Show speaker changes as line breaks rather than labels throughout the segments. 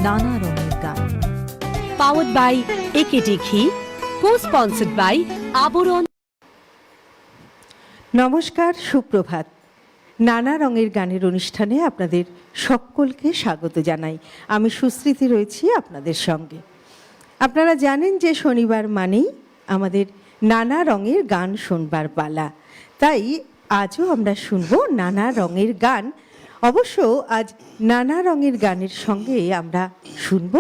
নানা রঙের গান। পাওয়ার্ড বাই একেডি ঘি, কো-স্পন্সর্ড বাই আবরণ।
নমস্কার, সুপ্রভাত। নানা রঙের গানের অনুষ্ঠানে আপনাদের সকলকে স্বাগত জানাই। আমি সুস্মৃতি রয়েছি আপনাদের সঙ্গে। আপনারা জানেন যে শনিবার মানেই আমাদের নানা রঙের গান শুনবার পালা, তাই আজও আমরা শুনব নানা রঙের গান। অবশ্য আজ নানা রঙের গানের সঙ্গে আমরা শুনব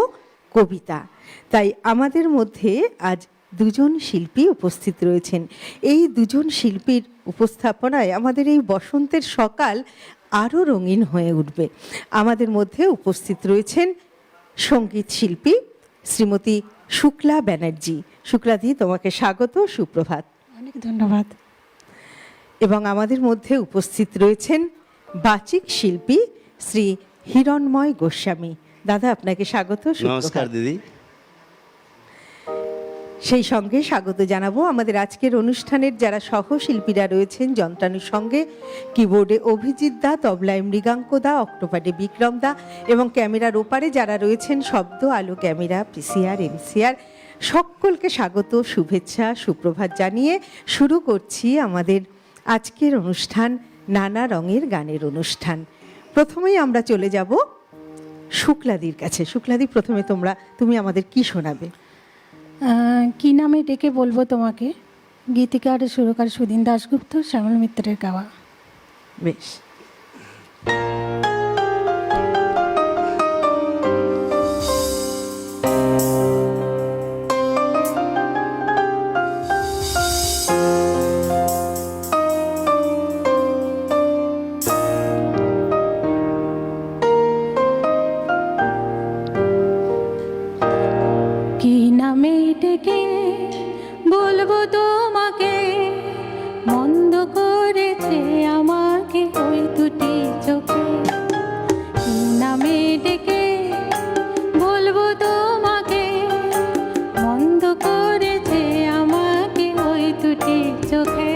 কবিতা। তাই আমাদের মধ্যে আজ দুজন শিল্পী উপস্থিত রয়েছেন। এই দুজন শিল্পীর উপস্থাপনায় আমাদের এই বসন্তের সকাল আরও রঙিন হয়ে উঠবে। আমাদের মধ্যে উপস্থিত রয়েছেন সঙ্গীত শিল্পী শ্রীমতী শুক্লা ব্যানার্জি। শুক্লাদি, তোমাকে স্বাগত, সুপ্রভাত।
অনেক ধন্যবাদ।
এবং আমাদের মধ্যে উপস্থিত রয়েছেন বাচিক শিল্পী শ্রী হিরণময় গোস্বামী। দাদা, আপনাকে স্বাগত,
নমস্কার দিদি।
সেই সঙ্গে স্বাগত জানাবো আমাদের আজকের অনুষ্ঠানের যারা সহশিল্পীরা রয়েছেন যন্ত্রাণুর সঙ্গে। কিবোর্ডে অভিজিৎ দা, তবলায় মৃগাঙ্ক দা, অক্টোপাডে বিক্রম দা এবং ক্যামেরার ওপারে যারা রয়েছেন শব্দ, আলো, ক্যামেরা, পিসিআর, এমসিআর, সকলকে স্বাগত, শুভেচ্ছা, সুপ্রভাত জানিয়ে শুরু করছি আমাদের আজকের অনুষ্ঠান, নানা রঙের গানের অনুষ্ঠান। প্রথমেই আমরা চলে যাব শুক্লাদির কাছে। শুক্লাদি, প্রথমে তুমি আমাদের কি শোনাবে?
কি নামে ডেকে বলবো তোমাকে, গীতিকার সুরকার সুদিন দাশগুপ্ত, শ্যামল মিত্রের গাওয়া।
বেশ।
কি নামে ডেকে বলবো তোমাকে, মন্দ করেছে আমাকে ওই দুটি চোখে। কি নামে ডেকে বলবো তোমাকে, মন্দ করেছে আমাকে ওই দুটি চোখে।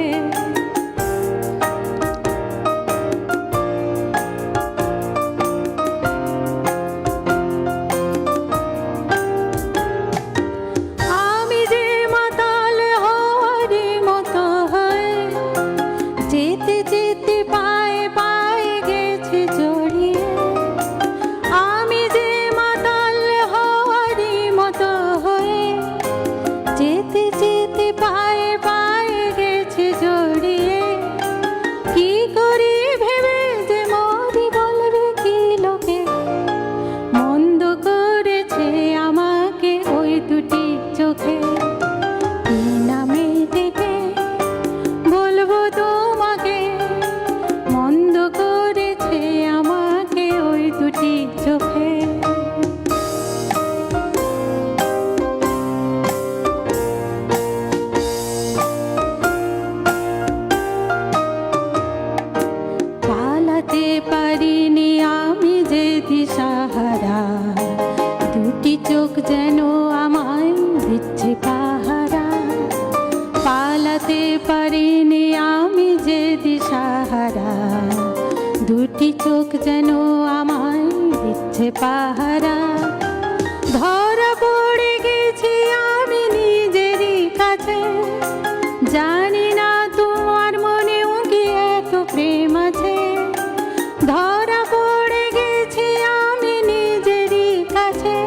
দুটি চোখ যেন আমায় দিচ্ছে পাহারা। ধরা পড়ে গেছি আমি নিজেরই কাছে, জানি না তোমার মনেও কি এত প্রেম আছে। ধরা পড়ে গেছি আমি নিজেরই কাছে,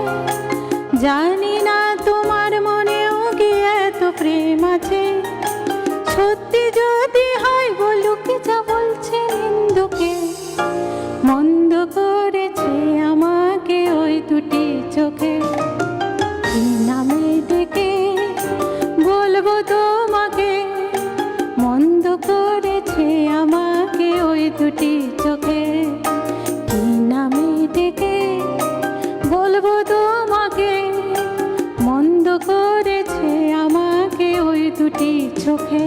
জানি না তোমার মনেও কি এত প্রেম আছে। সত্যি যদি হয় বলুক যা বলছে নিন্দুকে, মন্দ করেছে আমাকে ওই দুটি চোখে। কি নামে ডেকে বলবো তোমাকে, মন্দ করেছে আমাকে ওই দুটি চোখে। কি নামে ডেকে বলবো তোমাকে, মন্দ করেছে আমাকে ওই দুটি চোখে।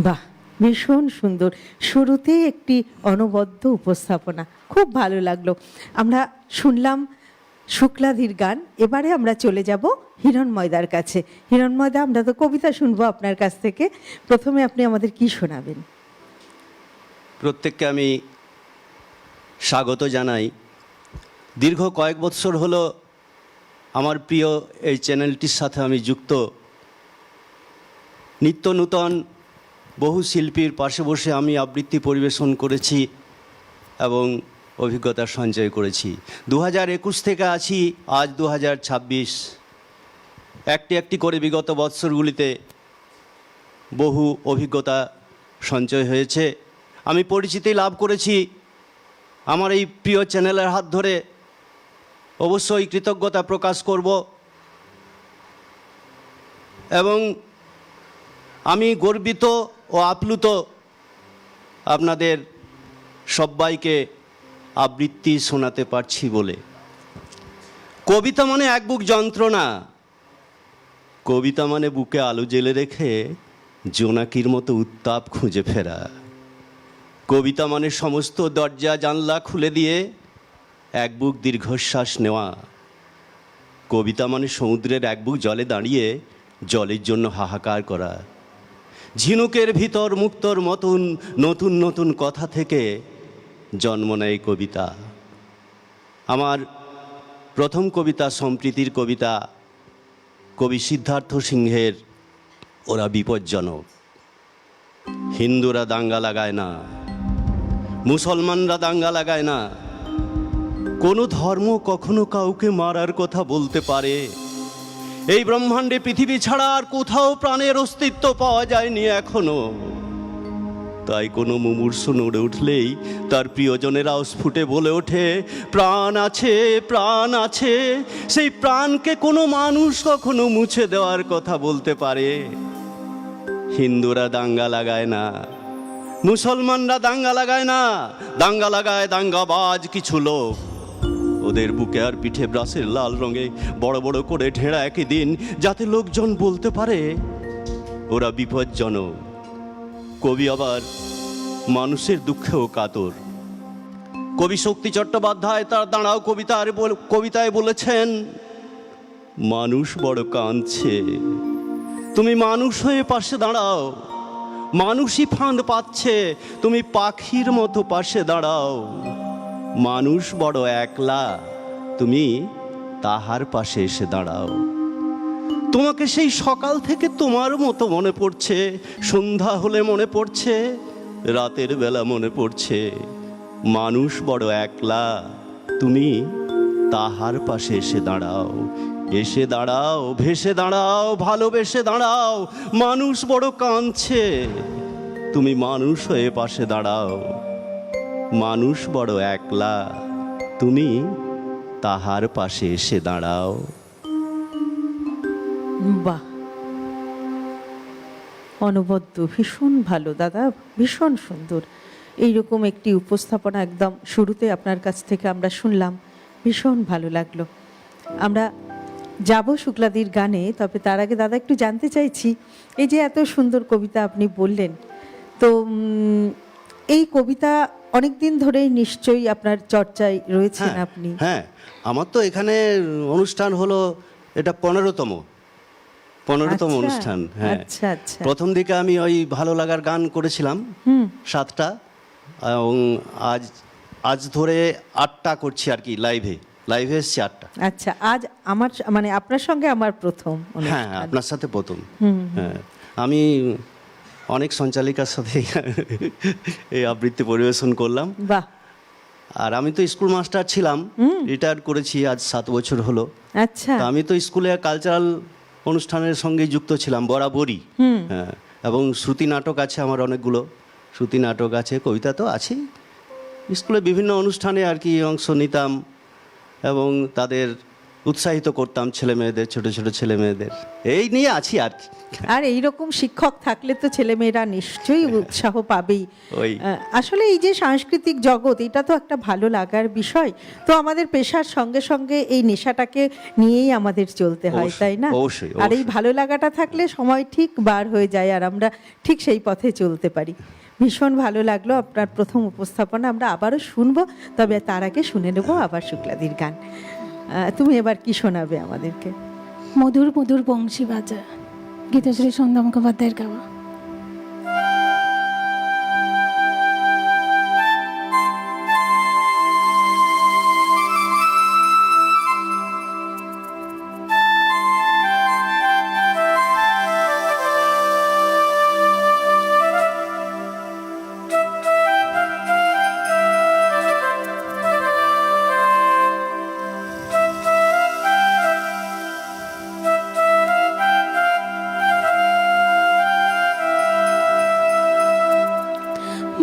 বাহ, ভীষণ সুন্দর। শুরুতে একটি অনবদ্য উপস্থাপনা, খুব ভালো লাগলো। আমরা শুনলাম শুক্লাদির গান। এবারে আমরা চলে যাব হিরণময়দার কাছে। হিরণময়দা, আমরা তো কবিতা শুনবো আপনার কাছ থেকে, প্রথমে আপনি আমাদের কি শোনাবেন?
প্রত্যেককে আমি স্বাগত জানাই। দীর্ঘ কয়েক বৎসর হলো আমার প্রিয় এই চ্যানেলটির সাথে আমি যুক্ত। নিত্য নূতন বহু শিল্পীর পাশে বসে আমি আবৃত্তি পরিবেশন করেছি এবং অভিজ্ঞতা সঞ্চয় করেছি। 2021 থেকে আছি, আজ 2026। একটি একটি করে বিগত বৎসরগুলিতে বহু অভিজ্ঞতা সঞ্চয় হয়েছে। আমি পরিচিতি লাভ করেছি আমার এই প্রিয় চ্যানেলের হাত ধরে। অবশ্যই কৃতজ্ঞতা প্রকাশ করব এবং আমি গর্বিত ও আপ্লুত আপনাদের সবাইকে আবৃত্তি শোনাতে পারছি বলে। কবিতা মানে এক বুক যন্ত্রণা, কবিতা মানে বুকে আলো জ্বেলে রেখে জোনাকির মতো উত্তাপ খুঁজে ফেরা। কবিতা মানে সমস্ত দরজা জানলা খুলে দিয়ে এক বুক দীর্ঘশ্বাস নেওয়া। কবিতা মানে সমুদ্রের এক বুক জলে দাঁড়িয়ে জলের জন্য হাহাকার করা। ঝিনুকের ভিতর মুক্তর মতন নতুন নতুন কথা থেকে জন্ম নেয় কবিতা। আমার প্রথম কবিতা সম্প্রীতির কবিতা, কবি সিদ্ধার্থ সিংহের ওরা বিপজ্জনক। হিন্দুরা দাঙ্গা লাগায় না, মুসলমানরা দাঙ্গা লাগায় না, কোনো ধর্ম কখনো কাউকে মারার কথা বলতে পারে? এই ব্রহ্মাণ্ডে পৃথিবী ছাড়া আর কোথাও প্রাণের অস্তিত্ব পাওয়া যায়নি এখনো। তাই কোনো মুমূর্ষু নড়ে উঠলেই তার প্রিয়জনেরা স্ফুটে বলে ওঠে, প্রাণ আছে, প্রাণ আছে। সেই প্রাণকে কোনো মানুষ কখনো মুছে দেওয়ার কথা বলতে পারে? হিন্দুরা দাঙ্গা লাগায় না, মুসলমানরা দাঙ্গা লাগায় না, দাঙ্গা লাগায় দাঙ্গাবাজ কিছু লোক। ওদের বুকে আর পিঠে ব্রাশের লাল রঙে বড় বড় করে ঢেড়া একই দিন, যাতে লোকজন বলতে পারে ওরা বিপজ্জনক। কবি আবার মানুষের দুঃখেও কাতর। কবি শক্তি চট্টোপাধ্যায় তার দাঁড়াও কবিতায় বলেছেন, মানুষ বড় কাঁদছে, তুমি মানুষ হয়ে পাশে দাঁড়াও। মানুষই ফাঁদ পাচ্ছে, তুমি পাখির মতো পাশে দাঁড়াও। মানুষ বড় একলা, তুমি তাহার পাশে এসে দাঁড়াও। তোমাকে সেই সকাল থেকে তোমার মতো মনে পড়ছে, সন্ধ্যা হলে মনে পড়ছে, রাতের বেলা মনে পড়ছে। মানুষ বড় একলা, তুমি তাহার পাশে এসে দাঁড়াও। এসে দাঁড়াও, ভেসে দাঁড়াও, ভালোবেসে দাঁড়াও। মানুষ বড় কাঁদছে, তুমি মানুষ হয়ে পাশে দাঁড়াও। মানুষ বড় একলা, তুমি তাহার পাশে এসে দাঁড়াও।
বাহ, অনবদ্য, ভীষণ ভালো দাদা, ভীষণ সুন্দর। এইরকম একটি উপস্থাপনা একদম শুরুতে আপনার কাছ থেকে আমরা শুনলাম, ভীষণ ভালো লাগলো। আমরা যাব শুক্লাদির গানে, তবে তার আগে দাদা একটু জানতে চাইছি, এই যে এত সুন্দর কবিতা আপনি বললেন, তো এই কবিতা অনেক দিন ধরেই নিশ্চয়ই আপনার চর্চায় রয়েছেন আপনি?
হ্যাঁ, আমার তো এখানে অনুষ্ঠান হলো এটা 15তম অনুষ্ঠান। হ্যাঁ,
আচ্ছা আচ্ছা।
প্রথম দিকে আমি ওই ভালো লাগার গান করেছিলাম 7টা, এবং আজ ধরে 8টা করছি আর কি। লাইভে এসছি 8টা।
আচ্ছা, আজ আমার মানে আপনার সঙ্গে আমার প্রথম অনুষ্ঠান।
হ্যাঁ, আপনার সাথে প্রথম। হ্যাঁ, আমি অনেক সঞ্চালিকার সাথে এই আবৃত্তি পরিবেশন করলাম।
বাহ।
আর আমি তো স্কুল মাস্টার ছিলাম, রিটায়ার করেছি আজ 7 বছর হলো।
আচ্ছা।
তো আমি তো স্কুলে কালচারাল অনুষ্ঠানের সঙ্গে যুক্ত ছিলাম বরাবরই। হ্যাঁ, এবং শ্রুতি নাটক আছে আমার অনেকগুলো, শ্রুতি নাটক আছে, কবিতা তো আছেই। স্কুলে বিভিন্ন অনুষ্ঠানে আর কি অংশ নিতাম এবং তাদের উৎসাহিত করতাম, ছেলে মেয়েদের, ছোট ছোট ছেলে মেয়েদের। এই নিয়ে আছি আর কি।
আর এইরকম শিক্ষক থাকলে তো ছেলেমেয়েরা নিশ্চয়ই উৎসাহ পাবেই। আসলে এই যে সাংস্কৃতিক জগৎ, এটা তো একটা ভালো লাগার বিষয়। তো আমাদের পেশার সঙ্গে সঙ্গে এই নেশাটাকে নিয়েই আমাদের চলতে হয়, তাই না?
অবশ্যই।
আর এই ভালো লাগাটা থাকলে সময় ঠিক বার হয়ে যায় আর আমরা ঠিক সেই পথে চলতে পারি। ভীষণ ভালো লাগলো আপনার প্রথম উপস্থাপনা। আমরা আবারও শুনবো, তবে তার আগে শুনে নেব আবার শুক্লাদির গান। তুমি এবার কি শোনাবে আমাদেরকে?
মধুর মধুর বংশী বাজা, গীতশ্রী সন্ধ্যা মুখোপাধ্যায়ের গাওয়া।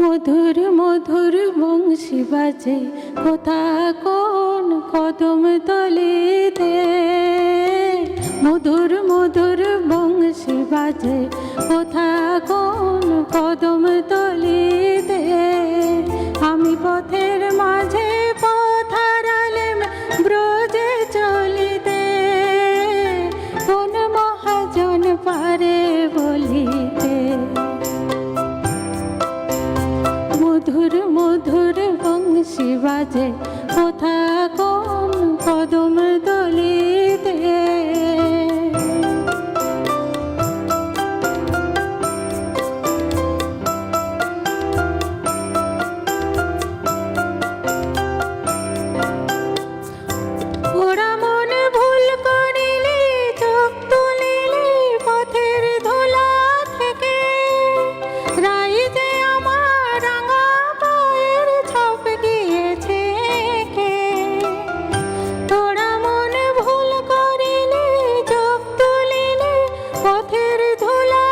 মধুর মধুর বংশী বাজে কোথা কোন কদম তলিতে, মধুর মধুর বংশী বাজে কোথা কোন কদম তলিতে। আমি পথের মাঝে পথ হারালেম ব্রজে চলিতে, কোন মহাজন পারে বলিতে। মধুর মধুর বংশী বাজে কোথা কোন কদম তলিতে। ওরা মনে ভুল করিলে চোখ তুলিলে পথের ধুলা থেকে, রাই যে আমার রাঙা পায়ের ছাপ গিয়েছে কে। তোরা মনে ভুল করিলে চোখ তুলিলে পথের ধুলা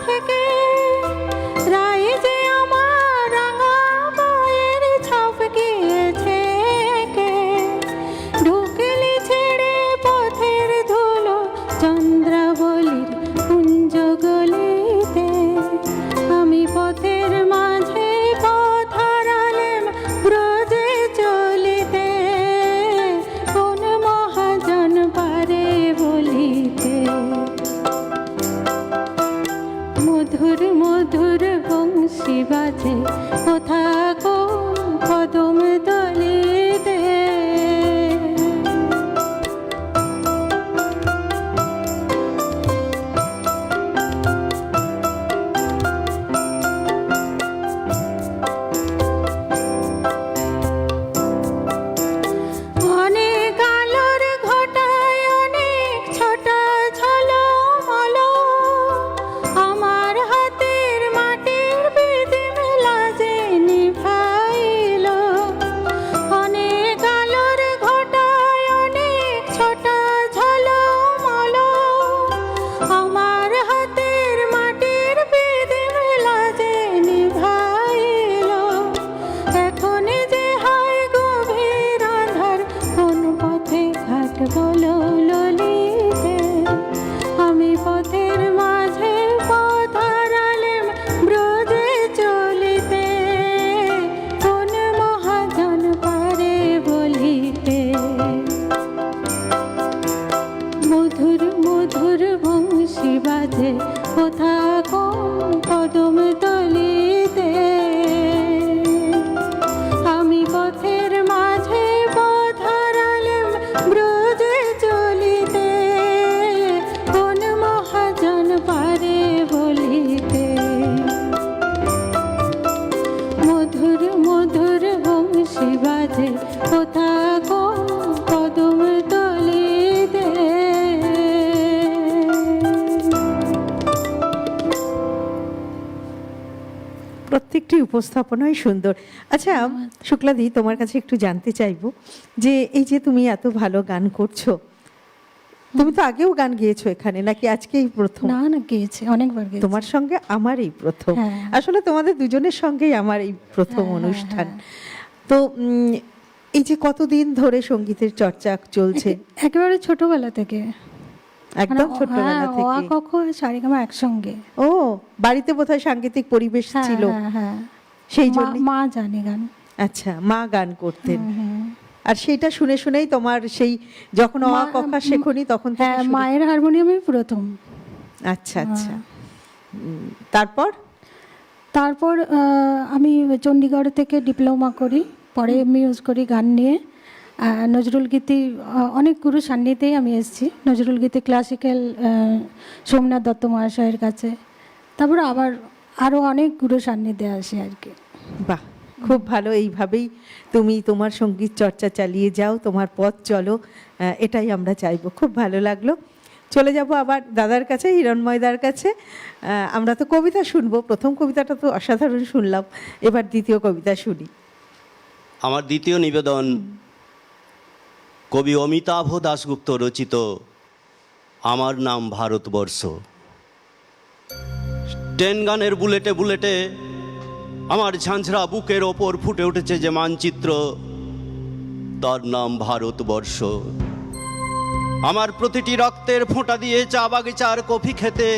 থেকে, রাই যে আমার রাঙা পায়ের ছাপ গিয়েছে কে। ঢুকলি ছেড়ে পথের ধুলো চন্দ্রাবলীর কুঞ্জ গলিতে, আমি পথের মাঝে পথ হারালেম ব্রজে চলিতে, কোন মহাজন পারে বলিতে। মধুর মধুর বংশী বাজে কোথা কোন কদম তলিতে। অনেক আলোর ঘটায় অনেক ছোটা ঝলমল, আমার হাতের মাটির বিধি মেলা যে নিভাইল। অনেক আলোর ঘটায় অনেক ছোটা ঝলমল, আমার হাতের মাটির বিধি মেলা যে নিভাইল। এখন যে হয় গভীর আঁধার কোন পথে ঘাট বলো ললিতে, আমি পথের মাঝে পথ হারালেম ব্রজে চলিতে, কোন মহাজন পারে বলিতে। মধুর মধুর বংশী বাজে কোথা কোন কদম তলিতে, আমি পথের মাঝে পথ হারালেম ব্রজে চলিতে, কোন মহাজন পারে বলিতে। মধুর মধুর বংশী বাজে কোথা কোন কদম তলিতে।
প্রত্যেকটি উপস্থাপনাই সুন্দর। আচ্ছা শুক্লাদি, তোমার কাছে একটু জানতে চাইবো যে এই যে তুমি এত ভালো গান করছো, তুমি তো আগেও গান গেয়েছো এখানে, নাকি আজকেই প্রথম?
না না, গেয়েছে, অনেকবার গেয়েছে।
তোমার সঙ্গে আমার এই প্রথম।
হ্যাঁ।
আসলে তোমাদের দুজনের সঙ্গেই আমার এই প্রথম অনুষ্ঠান। তো এই যে কতদিন ধরে সঙ্গীতের চর্চা চলছে?
একেবারে ছোটবেলা থেকে,
একদম ছোটবেলা
হ্যাঁ, অ আ
থেকে?
ক খ সারেগামা একসঙ্গে।
ও, বাড়িতে বোধহয় সাংগীতিক পরিবেশ
হ্যাঁ,
ছিল,
হ্যাঁ, হ্যাঁ।
সেই
মা-
জন্য?
মা জানে গান।
আচ্ছা, মা গান করতেন,
হুম।
আর সেটা শুনে শুনেই তোমার সেই যখন অ আ ক খ শেখনি তখন থেকে
হ্যাঁ,
শুরু?
মায়ের হারমোনিয়ামে প্রথম।
আচ্ছা আচ্ছা। তারপর?
তারপর আমি চণ্ডীগড় থেকে ডিপ্লোমা করি, পরে এমএ করি গান নিয়ে। নজরুল গীতি অনেক গুরু সান্নিধ্যেই আমি এসেছি। নজরুল গীতি ক্লাসিক্যাল সোমনাথ দত্ত মহাশয়ের কাছে, তারপরে আবার আরও অনেক গুরু সান্নিধ্যে আসি আর কি।
বাহ, খুব ভালো। এইভাবেই তুমি তোমার সঙ্গীত চর্চা চালিয়ে যাও, তোমার পথ চলো, এটাই আমরা চাইবো। খুব ভালো লাগলো। চলে যাব আবার দাদার কাছে, হিরণময়দার কাছে। আমরা তো কবিতা শুনবো, প্রথম কবিতাটা তো অসাধারণ শুনলাম, এবার দ্বিতীয় কবিতা শুনি।
আমার দ্বিতীয় নিবেদন কবি অমিতাভ দাশগুপ্ত রচিত আমার নাম ভারতবর্ষ। ট্রেন গানের বুলেটে বুলেটে আমার ঝাঁঝরা বুকের ওপর ফুটে উঠেছে যে মানচিত্র, তার নাম ভারতবর্ষ। আমার প্রতিটি রক্তের ফোঁটা দিয়ে চা বাগিচার কফি খেতে,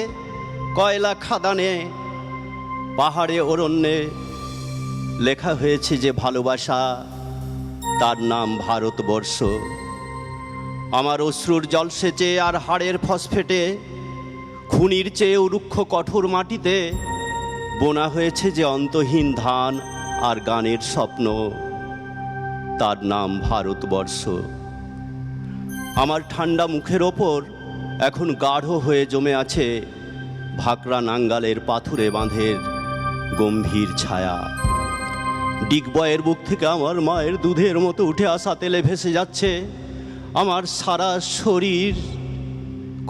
কয়লা খাদানে, পাহাড়ে অরণ্যে লেখা হয়েছে যে ভালোবাসা, তার নাম ভারতবর্ষ। আমার অশ্রুর জলসেচে আর হাড়ের ফসফেটে, খুনির চেয়েও রুক্ষ কঠোর মাটিতে বোনা হয়েছে যে অন্তহীন ধান আর গানের স্বপ্ন, তার নাম ভারতবর্ষ। আমার ঠান্ডা মুখের ওপর এখন গাঢ় হয়ে জমে আছে ভাকরা নাঙ্গালের পাথুরে বাঁধের গম্ভীর ছায়া। ডিগবয়ের বুক থেকে আমার মায়ের দুধের মতো উঠে আসা তেলে ভেসে যাচ্ছে আমার সারা শরীর।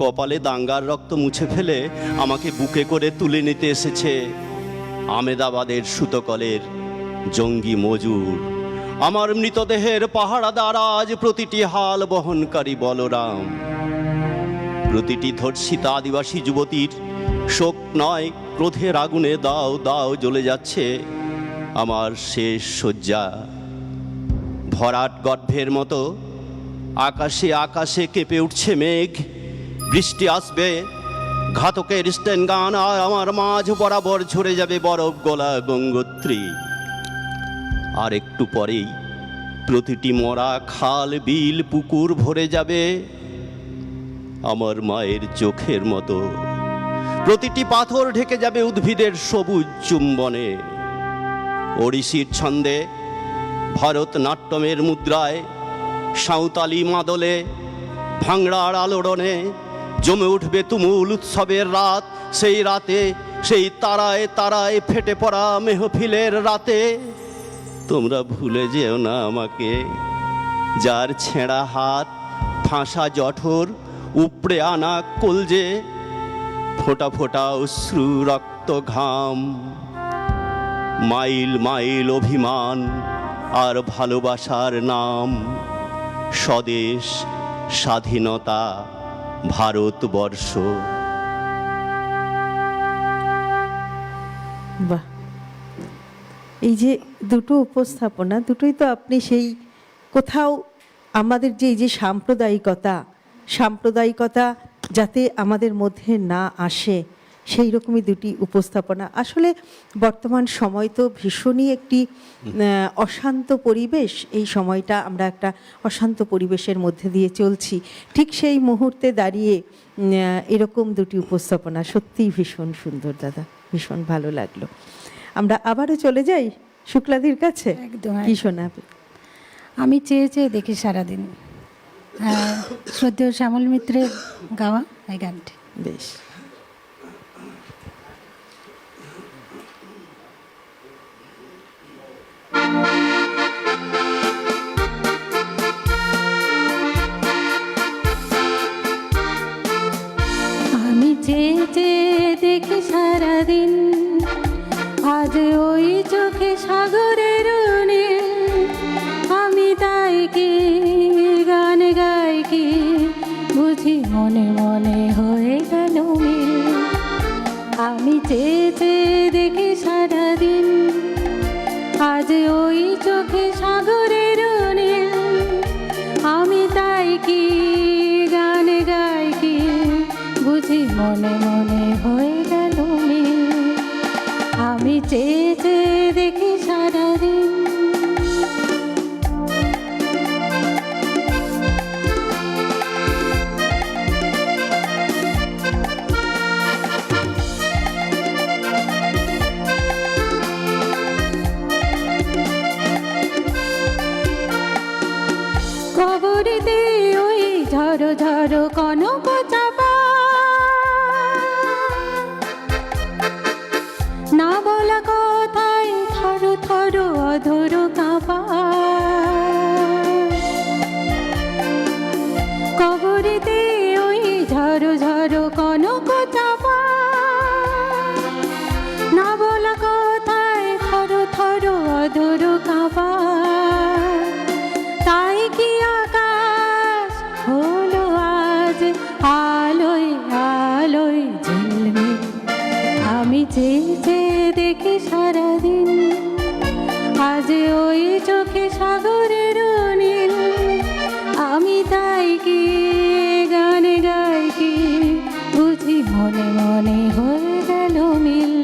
কপালে দাঙ্গার রক্ত মুছে ফেলে আমাকে বুকে করে তুলে নিতে এসেছে আমেদাবাদের সুতকলের জঙ্গি মজুর। আমার মৃতদেহের পাহারাদার আজ প্রতিটি হাল বহনকারী বলরাম। প্রতিটি ধর্ষিতা আদিবাসী যুবতীর শোক নয় ক্রোধের আগুনে দাও দাও জ্বলে যাচ্ছে আমার শেষ শয্যা। ভরাট গর্ভের মতো আকাশে আকাশে কেঁপে উঠছে মেঘ। বৃষ্টি আসবে, ঘাতকের স্টেন গান, আর আমার মাঝ বরাবর ঝরে যাবে বরফ গলা গঙ্গোত্রী। আর একটু পরেই প্রতিটি মরা খাল বিল পুকুর ভরে যাবে আমার মায়ের চোখের মতো। প্রতিটি পাথর ঢেকে যাবে উদ্ভিদের সবুজ চুম্বনে। ওড়িশির ছন্দে, ভরতনাট্যমের মুদ্রায়, সাঁওতালি মাদলে, ভাংড়ার আলোড়নে জমে উঠবে তুমুল উৎসবের রাত। সেই রাতে, সেই তারায় তারায় ফেটে পড়া মেহফিলের রাতে তোমরা ভুলে যেও না আমাকে, যার ছেঁড়া হাত, ফাঁসা জঠর, উপড়ে আনা কলজে, ফোঁটা ফোঁটা অশ্রু রক্ত ঘাম, মাইল মাইল অভিমান আর ভালোবাসার নাম, স্বদেশ, স্বাধীনতা, ভারতবর্ষ।
বাহ, এই যে দুটো উপস্থাপনা, দুটোই তো আপনি সেই কোথাও আমাদের যে এই যে সাম্প্রদায়িকতা যাতে আমাদের মধ্যে না আসে, সেই রকমই দুটি উপস্থাপনা। আসলে বর্তমান সময় তো ভীষণই একটি অশান্ত পরিবেশ। এই সময়টা আমরা একটা অশান্ত পরিবেশের মধ্যে দিয়ে চলছি। ঠিক সেই মুহূর্তে দাঁড়িয়ে এরকম দুটি উপস্থাপনা সত্যিই ভীষণ সুন্দর দাদা, ভীষণ ভালো লাগলো। আমরা আবারও চলে যাই শুক্লাদির কাছে।
একদম।
কি শোনাবে?
আমি চেয়ে চেয়ে দেখি সারাদিন, শ্রদ্ধেয় শ্যামল মিত্রের গাওয়া এই গানটি।
বেশ।
আমি চেয়ে চেয়ে দেখি সারাদিন, আজ ওই চোখে সাগরের নীল। আমি তাই কি গান গাই কি বুঝি মনে মনে হয়ে গেল মিল। আমি চেয়ে চেয়ে দেখি সারাদিন, আজ ওই চোখে সাগরের নীল। আমি তাই কি গান গাই কি বুঝি মনে মনে হয়ে গেল মিল। আমি চেয়ে চেয়ে দেখি সারাদিন। ধরো কনক চাপা, না বলা কথায় থরো থরো অধর কাঁপা, কবরেতে ওই ঝরো ঝরো কনক চাপা, না বলা কথায় থরো থরো অধর কাঁপা, তাই কি আকাশ হলো আজ আলোয় আলোয় ঝিলমিল, আমি চেয়ে চেয়ে দেখি সারাদিন, আজ ওই চোখে সাগরের নীল, আমি তাই কি গানে গাই কি বুঝি মনে মনে হয়ে গেল মিল।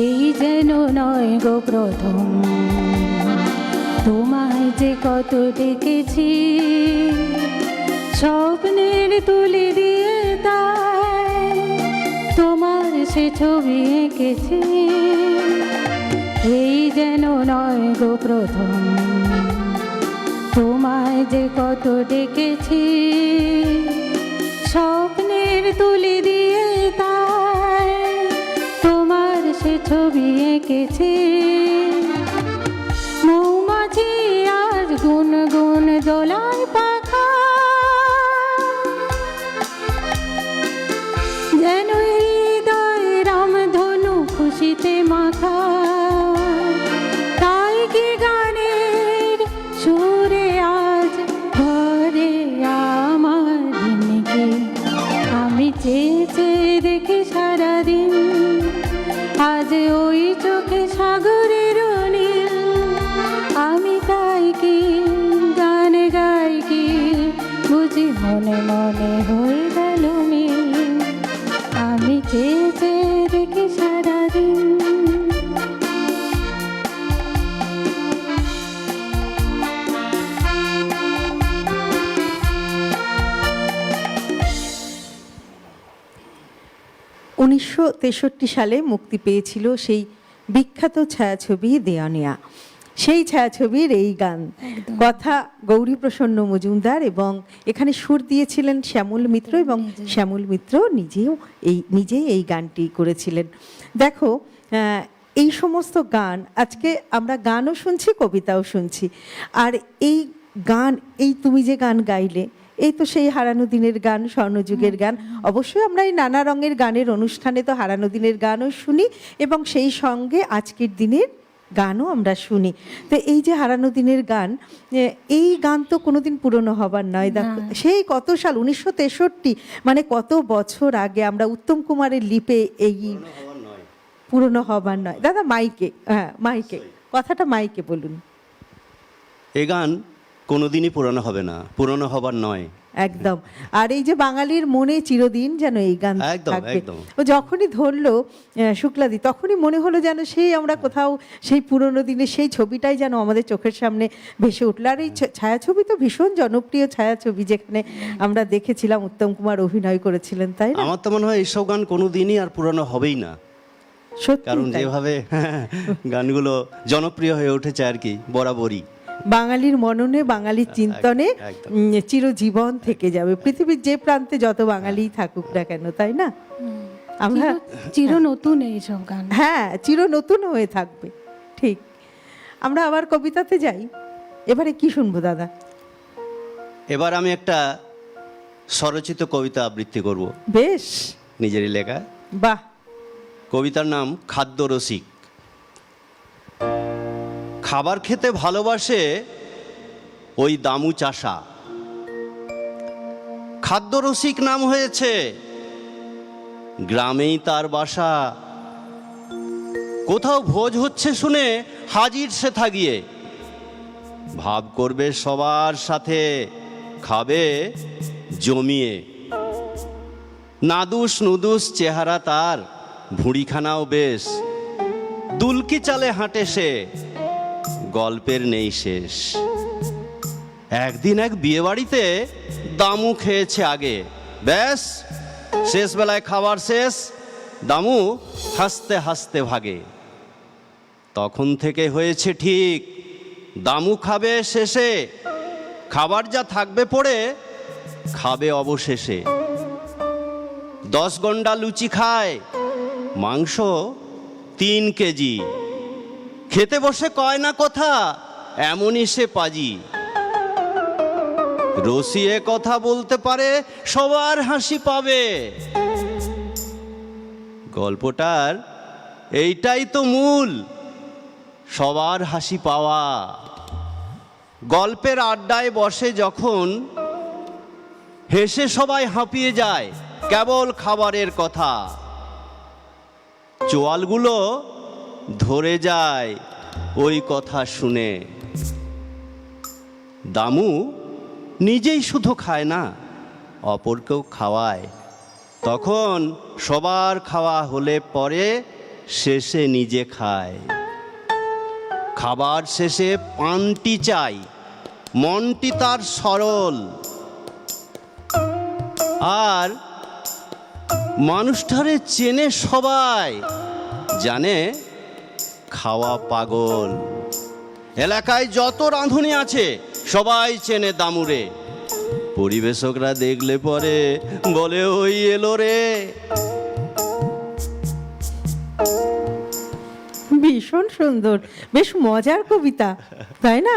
এই যেন নয় গো প্রথম, তোমায় যে কত দেখেছি, স্বপ্নের তুলে দিয়ে তাই তোমার সে ছবি এঁকেছি। এই যেন নয় গো প্রথম, তোমায় যে কত ডেকেছি, স্বপ্নের তুলে দিয়ে তাই তোমার সে ছবি এঁকেছি। মৌমাছি আজ গুন গুন দোলায় পাখা, যেন হৃদয় রামধনু খুশিতে মাখা, তাই কি গানের সুরে আজ ঘরে আমার দিনকে, আমি চেয়ে চেয়ে দেখি সারাদিন, আজ ওই চোখে সাগরের নীল, আমি তাই কি গান গাই কি বুঝি মনে মনে হয়ে গেল মিল, আমি চেয়ে চেয়ে দেখি সারাদিন।
উনিশশো 63 সালে মুক্তি পেয়েছিল সেই বিখ্যাত ছায়াছবি দেওয়ানিয়া। সেই ছায়াছবির এই গান, কথা গৌরীপ্রসন্ন মজুমদার, এবং এখানে সুর দিয়েছিলেন শ্যামল মিত্র, এবং শ্যামল মিত্র নিজেই এই গানটি করেছিলেন। দেখো, এই সমস্ত গান, আজকে আমরা গানও শুনছি, কবিতাও শুনছি, আর এই গান, এই তুমি যে গান গাইলে, এই তো সেই হারানো দিনের গান, স্বর্ণযুগের গান। অবশ্যই আমরা এই নানা রঙের গানের অনুষ্ঠানে তো হারানো দিনের গানও শুনি, এবং সেই সঙ্গে আজকের দিনের গানও আমরা শুনি। তো এই যে হারানো দিনের গান, এই গান তো কোনোদিন পুরনো হবার নয়। দেখো, সেই কত সাল, 1963, মানে কত বছর আগে আমরা উত্তম কুমারের লিপে এই পুরনো হবার নয়। দাদা মাইকে, হ্যাঁ মাইকে, কথাটা মাইকে বলুন।
এ গান কোনোদিনই পুরনো হবে না, পুরনো হবার নয়।
একদম। আর এই যে বাঙালির মনে চিরদিন যেন এই গান থাকবে। ও যখনই ধরলো শুক্লাদি, তখনই মনে হলো যেন সেই আমরা কোথাও সেই পুরনো দিনে সেই ছবিটাই যেন আমাদের চোখের সামনে ভেসে উঠলো। আর এই ছায়াছবি তো ভীষণ জনপ্রিয় ছায়াছবি, যেখানে আমরা দেখেছিলাম উত্তম কুমার অভিনয় করেছিলেন, তাই না?
আমার তো মনে হয় এইসব গান কোনোদিনই আর পুরনো হবেই না, কারণ যেভাবে গানগুলো জনপ্রিয় হয়ে উঠেছে আর কি, বরাবরই
বাঙালির মননে, বাঙালির চিন্তনে চিরজীবন থেকে যাবে, পৃথিবীর যে প্রান্তে যত বাঙালি থাকুক না কেন, তাই না? আমরা
চির নতুন এইসব গান,
হ্যাঁ, চির নতুন হয়ে থাকবে। ঠিক। আমরা আবার কবিতাতে যাই। এবারে কি শুনবো দাদা?
এবার আমি একটা স্বরচিত কবিতা আবৃত্তি করব।
বেশ,
নিজেরই লেখা।
বাহ।
কবিতার নাম খাদ্যরসিক। খাবার খেতে ভালোবাসে ওই দামু চাষা, খাদ্যরসিক নাম হয়েছে, গ্রামেই তার বাসা। কোথাও ভোজ হচ্ছে শুনে হাজির সে থাকিয়ে, ভাব করবে সবার সাথে, খাবে জমিয়ে। নাদুস নুদুস চেহারা তার, ভুঁড়িখানাও বেশ, দুলকি চালে হাঁটে সে, গল্পের নেই শেষ। একদিন এক বিয়ে বাড়িতে দামু খেয়েছে আগে, ব্যাস শেষ বেলায় খাবার শেষ, দামু হাসতে হাসতে ভাগে। তখন থেকে হয়েছে ঠিক, দামু খাবে শেষে, খাবার যা থাকবে পড়ে খাবে অবশেষে। 10 গন্ডা লুচি খায়, মাংস 3 কেজি, খেতে বসে কয় না কথা, এমনই সে পাজি। রসিয়ে কথা বলতে পারে, সবার হাসি পাবে। গল্পটার এইটাই তো মূল, সবার হাসি পাওয়া। গল্পের আড্ডায় বসে যখন, হেসে সবাই হাঁপিয়ে যায় কেবল খাবারের কথা। চোয়ালগুলো ধরে যায় ওই কথা শুনে। দামু নিজেই শুধু খায় না, অপরকেও খাওয়ায়। তখন সবার খাওয়া হলে পরে শেষে নিজে খায়। খাবার শেষে পানটি চাই, মনটি তার সরল। আর মানুষটারে চেনে সবাই, জানে খাওয়া পাগল। এলাকায় যত রাঁধুনি আছে সবাই চেনে দামুরে। পরিবেশকরা দেখলে পরে বলে ওই এলো রে।
ভীষণ সুন্দর, বেশ মজার কবিতা, তাই না?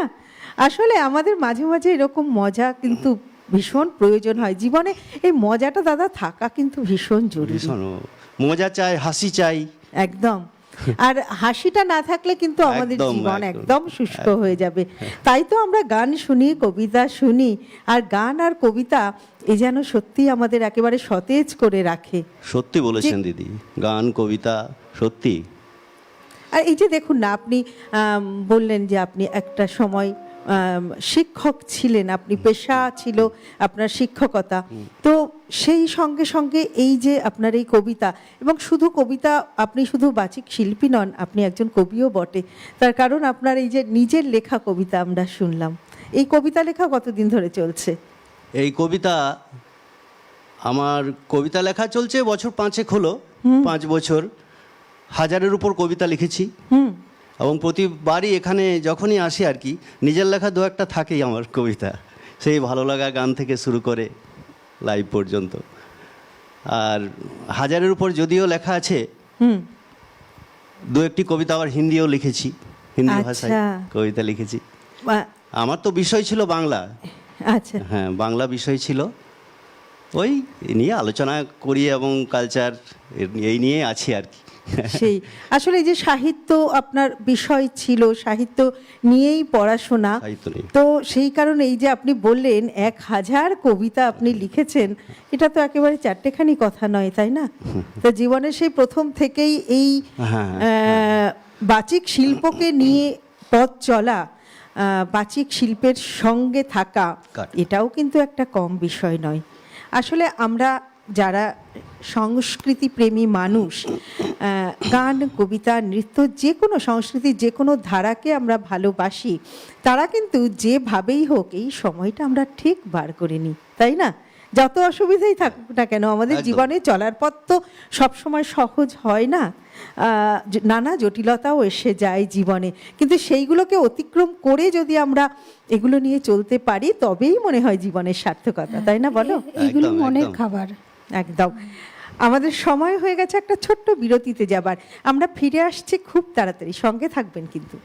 আসলে আমাদের মাঝে মাঝে এরকম মজা কিন্তু ভীষণ প্রয়োজন হয় জীবনে। এই মজাটা দাদা থাকা কিন্তু ভীষণ জরুরি।
ভীষণ মজা চাই, হাসি চাই।
একদম। আর হাসিটা না থাকলে কিন্তু আমাদের
একদম,
জীবন
একদম।
একদম শুষ্ক হয়ে যাবে। তাই তো আমরা গান শুনি, কবিতা শুনি, আর গান আর কবিতা এ যেন সত্যি আমাদের একেবারে সতেজ করে রাখে।
সত্যি বলেছেন দিদি, গান কবিতা সত্যি।
আর এই যে দেখুন না, আপনি বললেন যে আপনি একটা সময় শিক্ষক ছিলেন, আপনি পেশা ছিল আপনার শিক্ষকতা, তো সেই সঙ্গে সঙ্গে এই যে আপনার এই কবিতা, এবং শুধু কবিতা, আপনি শুধু বাচিক শিল্পী নন, আপনি একজন কবিও বটে। তার কারণ আপনার এই যে নিজের লেখা কবিতা আমরা শুনলাম, এই কবিতা লেখা কতদিন ধরে চলছে?
এই কবিতা, আমার কবিতা লেখা চলছে বছর 5 হলো। 5 বছর, 1000-এর উপর কবিতা লিখেছি। এবং প্রতিবারই এখানে যখনই আসি আর কি, নিজের লেখা 2-একটা থাকেই আমার কবিতা, সেই ভালো লাগা গান থেকে শুরু করে লাইভ পর্যন্ত। আর 1000-এর উপর যদিও লেখা আছে, 2-একটি কবিতা আবার হিন্দিও লিখেছি, হিন্দি ভাষায় কবিতা লিখেছি। আমার তো বিষয় ছিল বাংলা।
আচ্ছা,
হ্যাঁ, বাংলা বিষয় ছিল, ওই নিয়ে আলোচনা করি এবং কালচার এই নিয়ে আছি আর কি।
সেই আসলে এই যে সাহিত্য আপনার বিষয় ছিল, সাহিত্য নিয়েই পড়াশোনা, তো সেই কারণে এই যে আপনি বললেন 1000 কবিতা আপনি লিখেছেন, এটা তো একেবারে 4টেখানি কথা নয়, তাই না? তো জীবনের সেই প্রথম থেকেই এই বাচিক শিল্পকে নিয়ে পথ চলা, বাচিক শিল্পের সঙ্গে থাকা, এটাও কিন্তু একটা কম বিষয় নয়। আসলে আমরা যারা সংস্কৃতি প্রেমী মানুষ, গান কবিতা নৃত্য যে কোনো সংস্কৃতির যে কোনো ধারাকে আমরা ভালোবাসি, তারা কিন্তু যেভাবেই হোক এই সময়টা আমরা ঠিক বার করে নিই, তাই না? যত অসুবিধাই থাকুক না কেন, আমাদের জীবনে চলার পথ তো সবসময় সহজ হয় না, নানা জটিলতাও এসে যায় জীবনে, কিন্তু সেইগুলোকে অতিক্রম করে যদি আমরা এগুলো নিয়ে চলতে পারি, তবেই মনে হয় জীবনের সার্থকতা, তাই না বলো?
এগুলো মনের খাবার।
একদম। আমাদের সময় হয়ে গেছে একটা ছোট্ট বিরতিতে যাবার, আমরা ফিরে আসছি খুব তাড়াতাড়ি, সঙ্গে থাকবেন কিন্তু।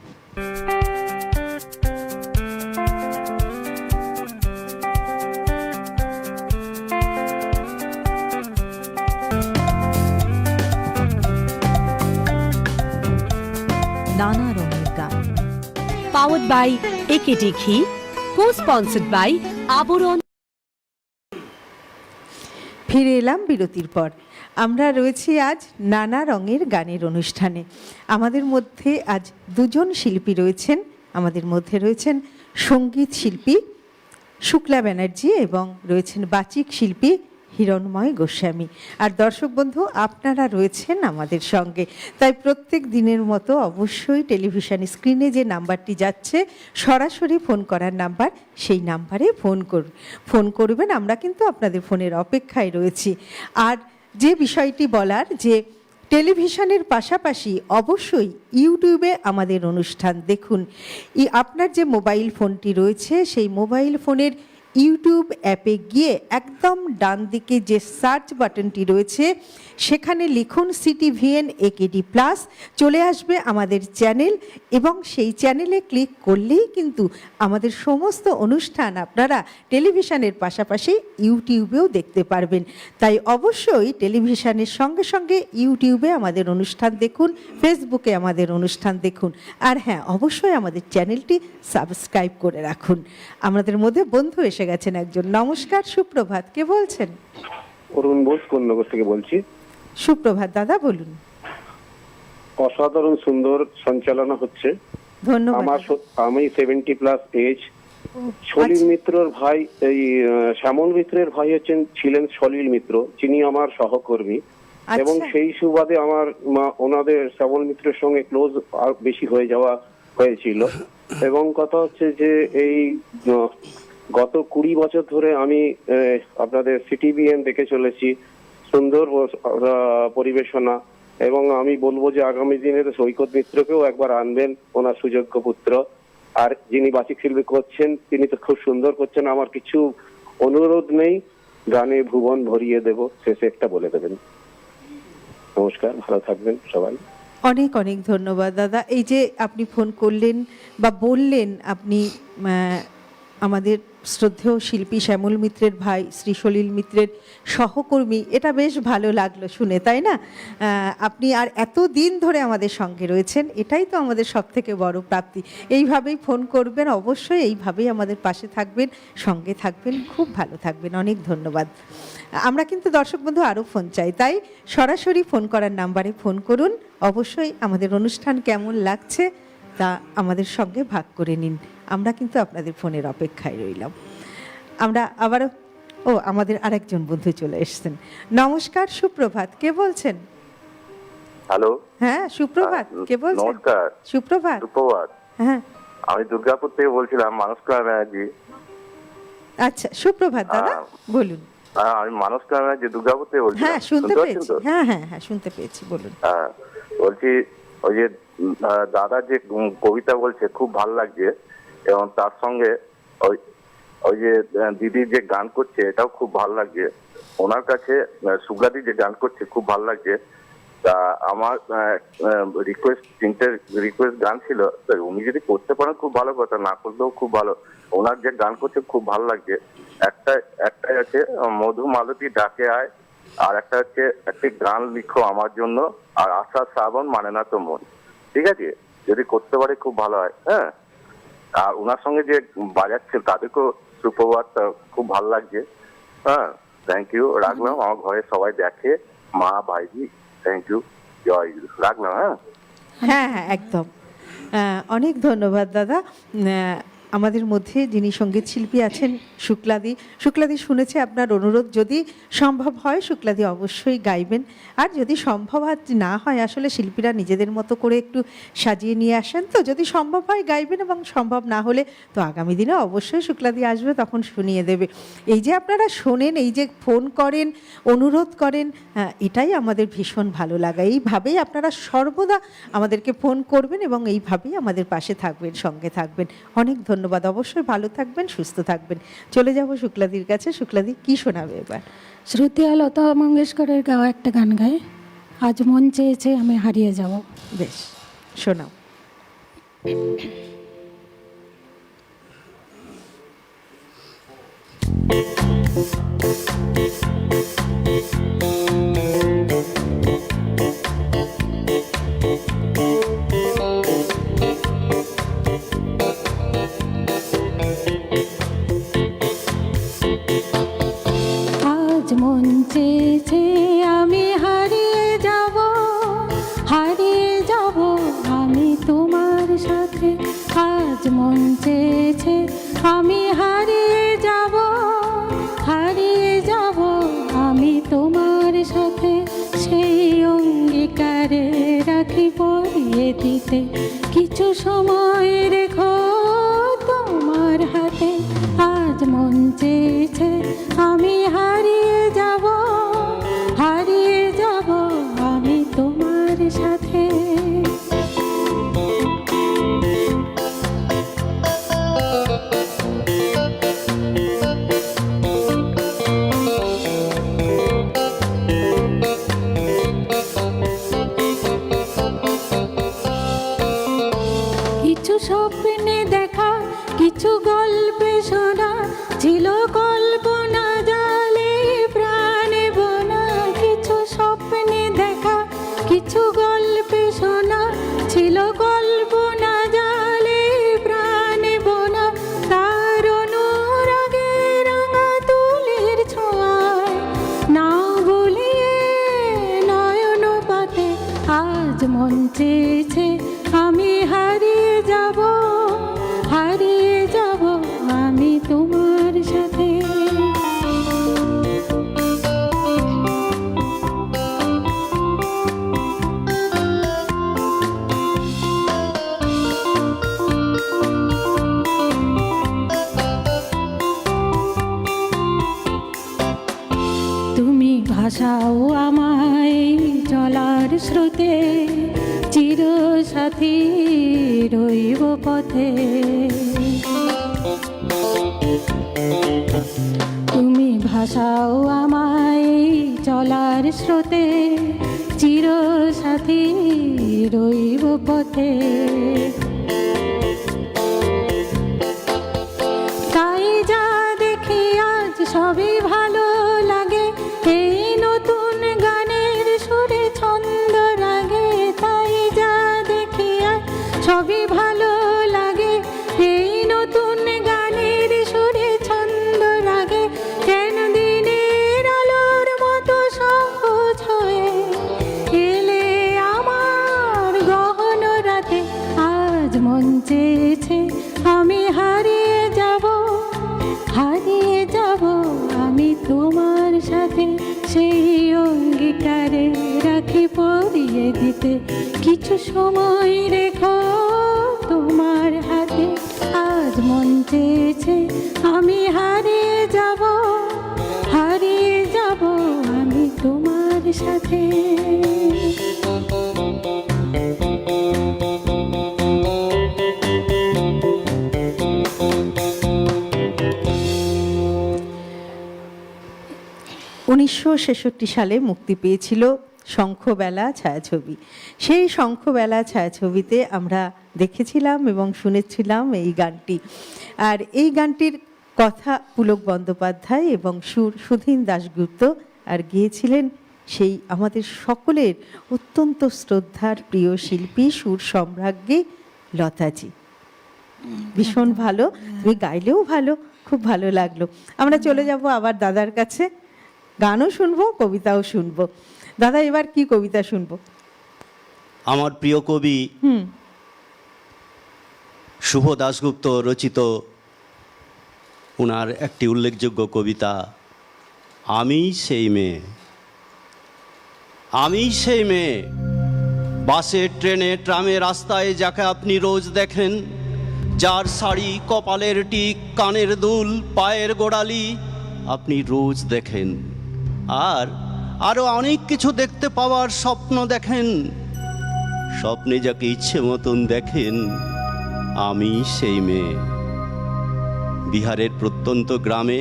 নানা রঙের গান, পাওয়ার্ড বাই একেডি ঘি, কো-স্পন্সর্ড বাই আবরণ।
ফিরে এলাম বিরতির পর। আমরা রয়েছি আজ নানা রঙের গানের অনুষ্ঠানে। আমাদের মধ্যে আজ 2জন শিল্পী রয়েছেন। আমাদের মধ্যে রয়েছেন সঙ্গীত শিল্পী শুক্লা ব্যানার্জি এবং রয়েছেন বাচিক শিল্পী হিরণময় গোস্বামী। আর দর্শক বন্ধু, আপনারা রয়েছেন আমাদের সঙ্গে, তাই প্রত্যেক দিনের মতো অবশ্যই টেলিভিশন স্ক্রিনে যে নাম্বারটি যাচ্ছে সরাসরি ফোন করার নাম্বার, সেই নাম্বারে ফোন করবেন। আমরা কিন্তু আপনাদের ফোনের অপেক্ষায় রয়েছি। আর যে বিষয়টি বলার, যে টেলিভিশনের পাশাপাশি অবশ্যই ইউটিউবে আমাদের অনুষ্ঠান দেখুন। আপনার যে মোবাইল ফোনটি রয়েছে সেই মোবাইল ফোনের ইউটিউব অ্যাপে গিয়ে একদম ডান দিকে যে সার্চ বাটনটি রয়েছে সেখানে লিখুন CTVN AKD প্লাস, চলে আসবে আমাদের চ্যানেল, এবং সেই চ্যানেলে ক্লিক করলেই কিন্তু আমাদের সমস্ত অনুষ্ঠান আপনারা টেলিভিশনের পাশাপাশি ইউটিউবেও দেখতে পারবেন। তাই অবশ্যই টেলিভিশনের সঙ্গে সঙ্গে ইউটিউবে আমাদের অনুষ্ঠান দেখুন, ফেসবুকে আমাদের অনুষ্ঠান দেখুন, আর হ্যাঁ, অবশ্যই আমাদের চ্যানেলটি সাবস্ক্রাইব করে রাখুন। আমাদের মধ্যে বন্ধু এসে গেছেন একজন। নমস্কার, সুপ্রভাত, কে বলছেন?
অরুণ বোস কোন্নগর থেকে বলছি।
সুপ্রভাত দাদা, বলুন।
অসাধারণ সুন্দর সঞ্চালনা হচ্ছে।
ধন্যবাদ।
আমি 70+ এজ। সলিল মিত্রর ভাই, এই শ্যামল মিত্রের ভাই ছিলেন সলিল মিত্র, যিনি আমার সহকর্মী, এবং সেই সুবাদে আমার ওনাদের শ্যামল মিত্রের সঙ্গে ক্লোজ আর বেশি হয়ে যাওয়া হয়েছিল। এবং কথা হচ্ছে যে এই গত 20 বছর ধরে আমি আপনাদের CTVN দেখে চলেছি, সুন্দর পরিবেশনা, এবং আমি বলবো যে আগামী দিনে সৈকত মিত্রকেও একবার আনবেন, ওনার সুযোগ্য পুত্র। আর যিনি বাচিক শিল্পী করছেন তিনি তো খুব সুন্দর করছেন। আমার কিছু অনুরোধ নেই, গানে ভুবন ভরিয়ে দেব, শেষে একটা বলে দেবেন। নমস্কার, ভালো থাকবেন সবাই।
অনেক অনেক ধন্যবাদ দাদা। এই যে আপনি ফোন করলেন বা বললেন আপনি আমাদের শ্রদ্ধেয় শিল্পী শ্যামল মিত্রের ভাই শ্রী সলিল মিত্রের সহকর্মী, এটা বেশ ভালো লাগলো শুনে, তাই না? আপনি আর এত দিন ধরে আমাদের সঙ্গে রয়েছেন, এটাই তো আমাদের সবথেকে বড় প্রাপ্তি। এইভাবেই ফোন করবেন, অবশ্যই এইভাবেই আমাদের পাশে থাকবেন, সঙ্গে থাকবেন, খুব ভালো থাকবেন। অনেক ধন্যবাদ। আমরা কিন্তু দর্শক বন্ধু আরও ফোন চাই, তাই সরাসরি ফোন করার নাম্বারে ফোন করুন। অবশ্যই আমাদের অনুষ্ঠান কেমন লাগছে তা আমাদের সঙ্গে ভাগ করে নিন। আমরা কিন্তু আপনাদের ফোনের অপেক্ষায় রইলাম। আমরা আবারও আমাদের আরেকজন বন্ধু চলে এসেছেন। নমস্কার, সুপ্রভাত, কে বলছেন?
হ্যালো।
হ্যাঁ, সুপ্রভাত, কে বলছেন?
নমস্কার।
সুপ্রভাত।
হ্যাঁ, আমি দুর্গাপুর থেকে বলছিলাম, মানসকা ব্যানার্জি।
আচ্ছা, সুপ্রভাত দাদা, বলুন।
আমি মানসকা ব্যানার্জি দুর্গাপুর থেকে বলছি।
হ্যাঁ, শুনতে পেয়েছি। হ্যাঁ হ্যাঁ হ্যাঁ, শুনতে পেয়েছি, বলুন।
হ্যাঁ, বলছি ওই যে দাদা যে কবিতা বলছে খুব ভালো লাগছে, এবং তার সঙ্গে ওই যে দিদি যে গান করছে এটাও খুব ভালো লাগছে। ওনার কাছে শুক্লাদি যে গান করছে খুব ভালো লাগছে। তা আমার তিনটে রিকোয়েস্ট গান ছিল, উনি যদি করতে পারেন খুব ভালো কথা, না করলেও খুব ভালো। ওনার যে গান করছে খুব ভালো লাগছে। একটাই আছে মধু মালতী ডাকে আয়, আর একটা হচ্ছে একটি গান লিখো আমার জন্য, আর আশা শ্রাবণ মানে না তো মন। ঠিক আছে, যদি করতে পারে খুব ভালো হয়। হ্যাঁ, আর ওনার সঙ্গে যে বাজাচ্ছে তাদেরকেও সুপ্রভাত, খুব ভালো লাগছে। হ্যাঁ, থ্যাংক ইউ, রাখলাম। আমার ঘরে সবাই দেখে, মা ভাইজি, থ্যাংক ইউ, জয় গুরু, রাখলাম। হ্যাঁ
হ্যাঁ হ্যাঁ, একদম। অনেক ধন্যবাদ দাদা। আমাদের মধ্যে যিনি সঙ্গীত শিল্পী আছেন শুক্লাদি শুনেছে আপনার অনুরোধ, যদি সম্ভব হয় শুক্লাদি অবশ্যই গাইবেন। আর যদি সম্ভব না হয়, আসলে শিল্পীরা নিজেদের মতো করে একটু সাজিয়ে নিয়ে আসেন, তো যদি সম্ভব হয় গাইবেন, এবং সম্ভব না হলে তো আগামী দিনে অবশ্যই শুক্লাদি আসবে, তখন শুনিয়ে দেবে। এই যে আপনারা শোনেন, এই যে ফোন করেন, অনুরোধ করেন, এটাই আমাদের ভীষণ ভালো লাগা। এইভাবেই আপনারা সর্বদা আমাদেরকে ফোন করবেন এবং এইভাবেই আমাদের পাশে থাকবেন, সঙ্গে থাকবেন। অনেক ধন্যবাদ। অবশ্যই ভালো থাকবেন, সুস্থ থাকবেন। চলে যাব শুক্লাদির কাছে। শুক্লাদি, কি শোনাবে এবার?
শ্রুতিয়া লতা মঙ্গেশকরের গাওয়া একটা গান গায়, আজ মন চেয়েছে আমি হারিয়ে যাব।
বেশ, শোনাও।
আজ মন চেয়েছে আমি হারিয়ে যাব আমি তোমার সাথে। আজ মন চেয়েছে আমি হারিয়ে যাব সাথে কিছু সময় রেখো তোমার হাতে। আজ মন চেয়েছে আমি হারিয়ে যাব আমি তোমার সাথে। কিছু স্বপ্নে দেখা কিছু গল্পে শোনা ছিল কল্পনা জালে প্রাণে বোনা। কিছু স্বপ্নে দেখা কিছু গল্পে শোনা ছিল কল্পনা জালে প্রাণে বোনা। তার অনুরাগে রাঙা তুলির ছোঁয়ায় না বলিয়ে নয়ন পাতে আজ মন চেয়েছে আমি হারিয়ে যাব আমি তোমার সাথে। তুমি ভাসাও আমায় চলার স্রোতে, চির সাথী রইব পথে। তুমি ভাসাও আমায় চলার স্রোতে, চির সাথী রইব পথে। তাই যা দেখি আজ সবই ভালো লাগে, এই নতুন গানের সুরে ছন্দ রাগে। তাই যা দেখি আজ সবই ভালো লাগে, এই নতুন গানের সুরে ছন্দ রাগে। কেন দিনের আলোর মতো সহজ হয়ে এলে আমার গহন রাতে। আজ মন চেয়েছে আমি হারিয়ে যাব আমি তোমার সাথে। সেই অঙ্গীকারে রাখি পরিয়ে দিতে কিছু সময় রেখো তোমার হাতে। আজ মন চেয়েছে আমি হারিয়ে যাব আমি তোমার সাথে।
1966 সালে মুক্তি পেয়েছিল শঙ্খবেলা ছায়াছবি। সেই শঙ্খবেলা ছায়াছবিতে আমরা দেখেছিলাম এবং শুনেছিলাম এই গানটি। আর এই গানটির কথা পুলক বন্দ্যোপাধ্যায় এবং সুর সুধীন দাশগুপ্ত, আর গেয়েছিলেন সেই আমাদের সকলের অত্যন্ত শ্রদ্ধার প্রিয় শিল্পী সুর সম্রাজ্ঞী লতাজি। ভীষণ ভালো, তুমি গাইলেও ভালো, খুব ভালো লাগলো। আমরা চলে যাব আবার দাদার কাছে, গানও শুনবো, কবিতাও শুনবো। দাদা, এবার কি কবিতা শুনবো?
আমার প্রিয় কবি শুভ দাশগুপ্ত রচিত ওনার একটি উল্লেখযোগ্য কবিতা, আমি সেই মেয়ে। আমি সেই মেয়ে, বাসে ট্রেনে ট্রামে রাস্তায় যাকে আপনি রোজ দেখেন, যার শাড়ি, কপালের টিক, কানের দুল, পায়ের গোড়ালি আপনি রোজ দেখেন। আর আরও অনেক কিছু দেখতে পাওয়ার স্বপ্ন দেখেন। স্বপ্নে যাকে ইচ্ছে মতন দেখেন, আমি সেই মেয়ে। বিহারের প্রত্যন্ত গ্রামে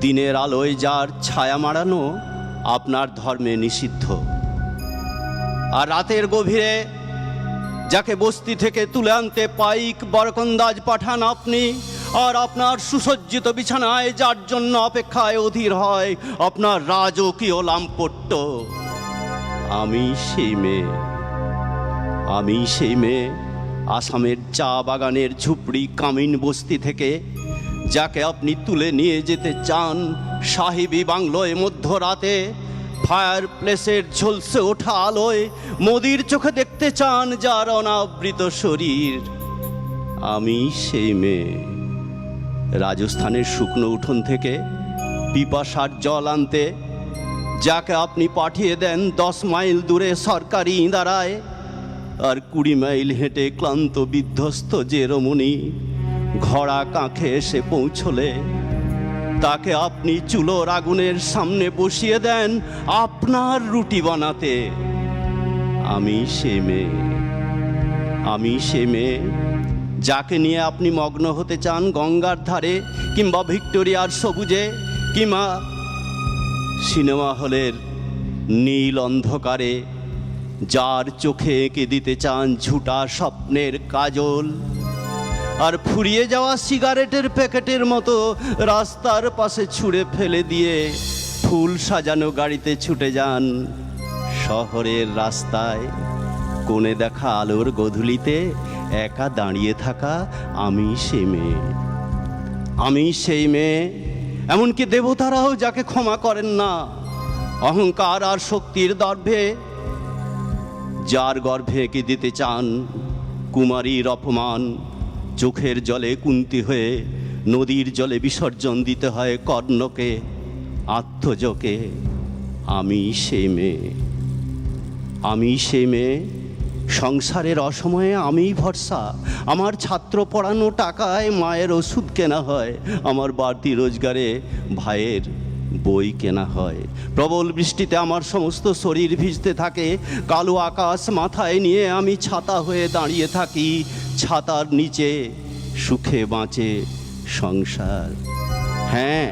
দিনের আলোয় যার ছায়া মাড়ানো আপনার ধর্মে নিষিদ্ধ। আর রাতের গভীরে যাকে বস্তি থেকে তুলে আনতে পাইক বরকন্দাজ পাঠান আপনি, আর আপনার সুসজ্জিত বিছানায় যার জন্য অপেক্ষায় অধীর হয় আপনার রাজকীয় লাম্পট্য, আমি সেই মেয়ে। আমি সেই মেয়ে আসামের চা বাগানের ঝুপড়ি কামিন বস্তি থেকে যাকে আপনি তুলে নিয়ে যেতে চান সাহিবি বাংলোয় মধ্যরাতে, ফায়ার প্লেসের ঝলসে ওঠা আলোয় মোদির চোখে দেখতে চান যার অনাবৃত শরীর, আমি সেই মেয়ে। রাজস্থানের শুকনো উঠোন থেকে পিপাসার জল আনতে যাকে আপনি পাঠিয়ে দেন 10 মাইল দূরে সরকারি ইঁদারায়, আর 20 মাইল হেঁটে ক্লান্ত বিধ্বস্ত যে রমণী ঘোড়া কাঁখে এসে পৌঁছলে তাকে আপনি চুলোর আগুনের সামনে বসিয়ে দেন আপনার রুটি বানাতে। আমি সে মেয়ে যাকে নিয়ে আপনি মগ্ন হতে চান গঙ্গার ধারে কিংবা ভিক্টোরিয়ার সবুজে কিংবা সিনেমা হলের নীল অন্ধকারে, যার চোখে এঁকে দিতে চান ঝুটা স্বপ্নের কাজল, আর ফুরিয়ে যাওয়া সিগারেটের প্যাকেটের মতো রাস্তার পাশে ছুঁড়ে ফেলে দিয়ে ফুল সাজানো গাড়িতে ছুটে যান শহরের রাস্তায়। কোণে দেখা আলোর গধূলিতে একা দাঁড়িয়ে থাকা আমি সেই মেয়ে। এমনকি দেবতারাও যাকে ক্ষমা করেন না অহংকার আর শক্তির দর্ভে, যার গর্ভে এঁকে দিতে চান কুমারীর অপমান। চোখের জলে কুন্তি হয়ে নদীর জলে বিসর্জন দিতে হয় কর্ণকে, আত্মজকে। আমি সেই মেয়ে সংসারের অসময়ে আমিই ভরসা। আমার ছাত্র পড়ানো টাকায় মায়ের ওষুধ কেনা হয়, আমার বাড়তি রোজগারে ভাইয়ের বই কেনা হয়। প্রবল বৃষ্টিতে আমার সমস্ত শরীর ভিজতে থাকে, কালো আকাশ মাথায় নিয়ে আমি ছাতা হয়ে দাঁড়িয়ে থাকি। ছাতার নিচে সুখে বাঁচে সংসার। হ্যাঁ,